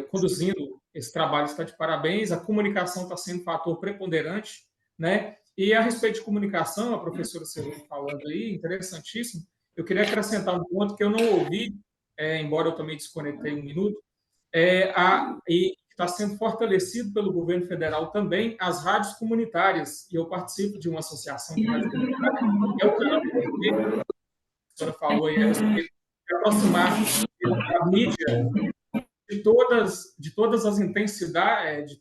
conduzindo esse trabalho está de parabéns. A comunicação está sendo um fator preponderante, né? E a respeito de comunicação, a professora Celene falando aí, interessantíssimo. Eu queria acrescentar um ponto que eu não ouvi, embora eu também desconectei 1 minuto, e está sendo fortalecido pelo governo federal também as rádios comunitárias, e eu participo de uma associação de rádio comunitária, que é o canal que a senhora falou aí, a respeito de aproximar a mídia de todas as intensidades,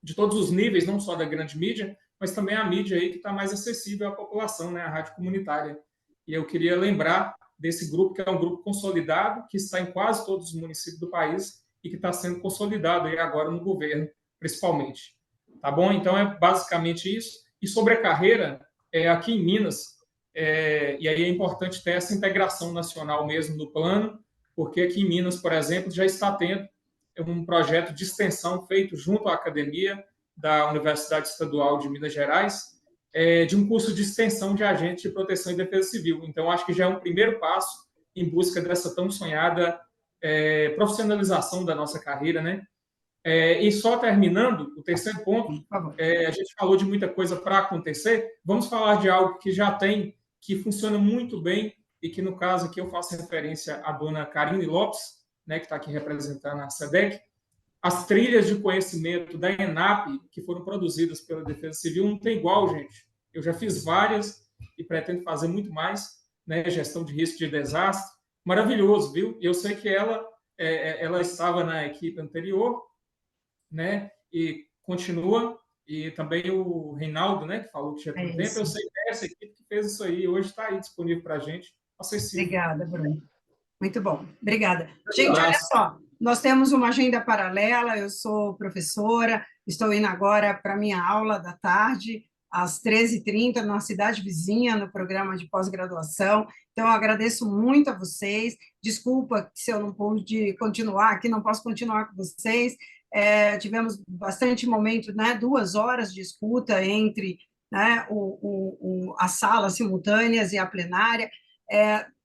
de todos os níveis, não só da grande mídia, mas também a mídia aí que está mais acessível à população, né, a rádio comunitária. E eu queria lembrar desse grupo, que é um grupo consolidado, que está em quase todos os municípios do país e que está sendo consolidado aí agora no governo, principalmente. Tá bom? Então, é basicamente isso. E sobre a carreira, aqui em Minas, e aí é importante ter essa integração nacional mesmo no plano, porque aqui em Minas, por exemplo, já está tendo um projeto de extensão feito junto à academia da Universidade Estadual de Minas Gerais, de um curso de extensão de agente de proteção e defesa civil. Então, acho que já é um primeiro passo em busca dessa tão sonhada profissionalização da nossa carreira, né? E só terminando, o terceiro ponto, a gente falou de muita coisa para acontecer, vamos falar de algo que já tem, que funciona muito bem, e que, no caso aqui, eu faço referência à dona Karine Lopes, né, que está aqui representando a SEDEC. As trilhas de conhecimento da ENAP, que foram produzidas pela Defesa Civil, não tem igual, gente. Eu já fiz várias e pretendo fazer muito mais, né, gestão de risco de desastre. Maravilhoso, viu? Eu sei que ela estava na equipe anterior, né, e continua, e também o Reinaldo, né, que falou que já tem tempo, eu sei que é essa equipe que fez isso aí, hoje está aí disponível para a gente, acessível. Obrigada, Bruno. Muito bom, obrigada. Gente, olha só, nós temos uma agenda paralela, eu sou professora, estou indo agora para a minha aula da tarde, às 13h30, numa cidade vizinha, no programa de pós-graduação. Então, eu agradeço muito a vocês. Desculpa se eu não pude continuar aqui, não posso continuar com vocês. Tivemos bastante momento, né, 2 horas de escuta entre, né, as salas simultâneas e a plenária.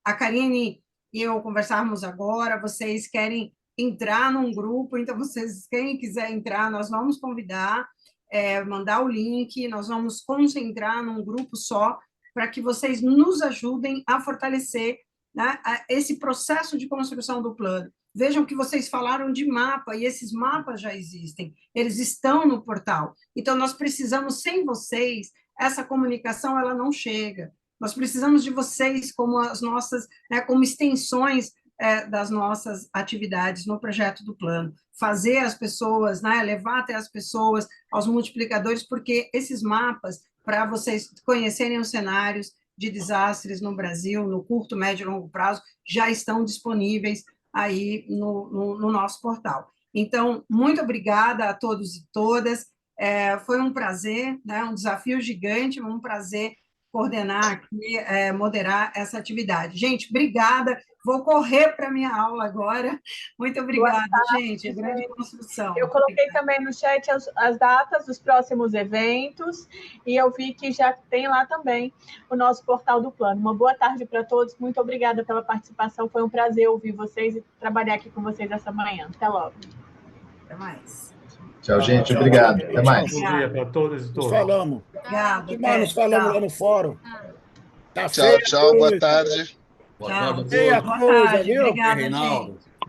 A Karine e eu conversarmos agora, vocês querem entrar num grupo, então, quem quiser entrar, nós vamos convidar, mandar o link, nós vamos concentrar num grupo só, para que vocês nos ajudem a fortalecer, né, esse processo de construção do plano. Vejam que vocês falaram de mapa, e esses mapas já existem, eles estão no portal. Então, nós precisamos, sem vocês, essa comunicação ela não chega. Nós precisamos de vocês como as nossas, né, como extensões das nossas atividades no projeto do plano. Fazer as pessoas, né, levar até as pessoas, aos multiplicadores, porque esses mapas, para vocês conhecerem os cenários de desastres no Brasil, no curto, médio e longo prazo, já estão disponíveis aí no nosso portal. Então, muito obrigada a todos e todas. Foi um prazer, né, um desafio gigante, um prazer coordenar aqui, moderar essa atividade. Gente, obrigada. Vou correr para a minha aula agora. Muito obrigada, gente. Grande construção. Eu coloquei também no chat as datas dos próximos eventos e eu vi que já tem lá também o nosso portal do plano. Uma boa tarde para todos. Muito obrigada pela participação. Foi um prazer ouvir vocês e trabalhar aqui com vocês essa manhã. Até logo. Até mais. Tchau, gente. Obrigado. Até mais. Bom dia para todos e todas. Nos falamos. Obrigada. Nos falamos lá no fórum. Tá tchau, boa tarde. Boa tarde. Boa tarde. Obrigada, Reinaldo.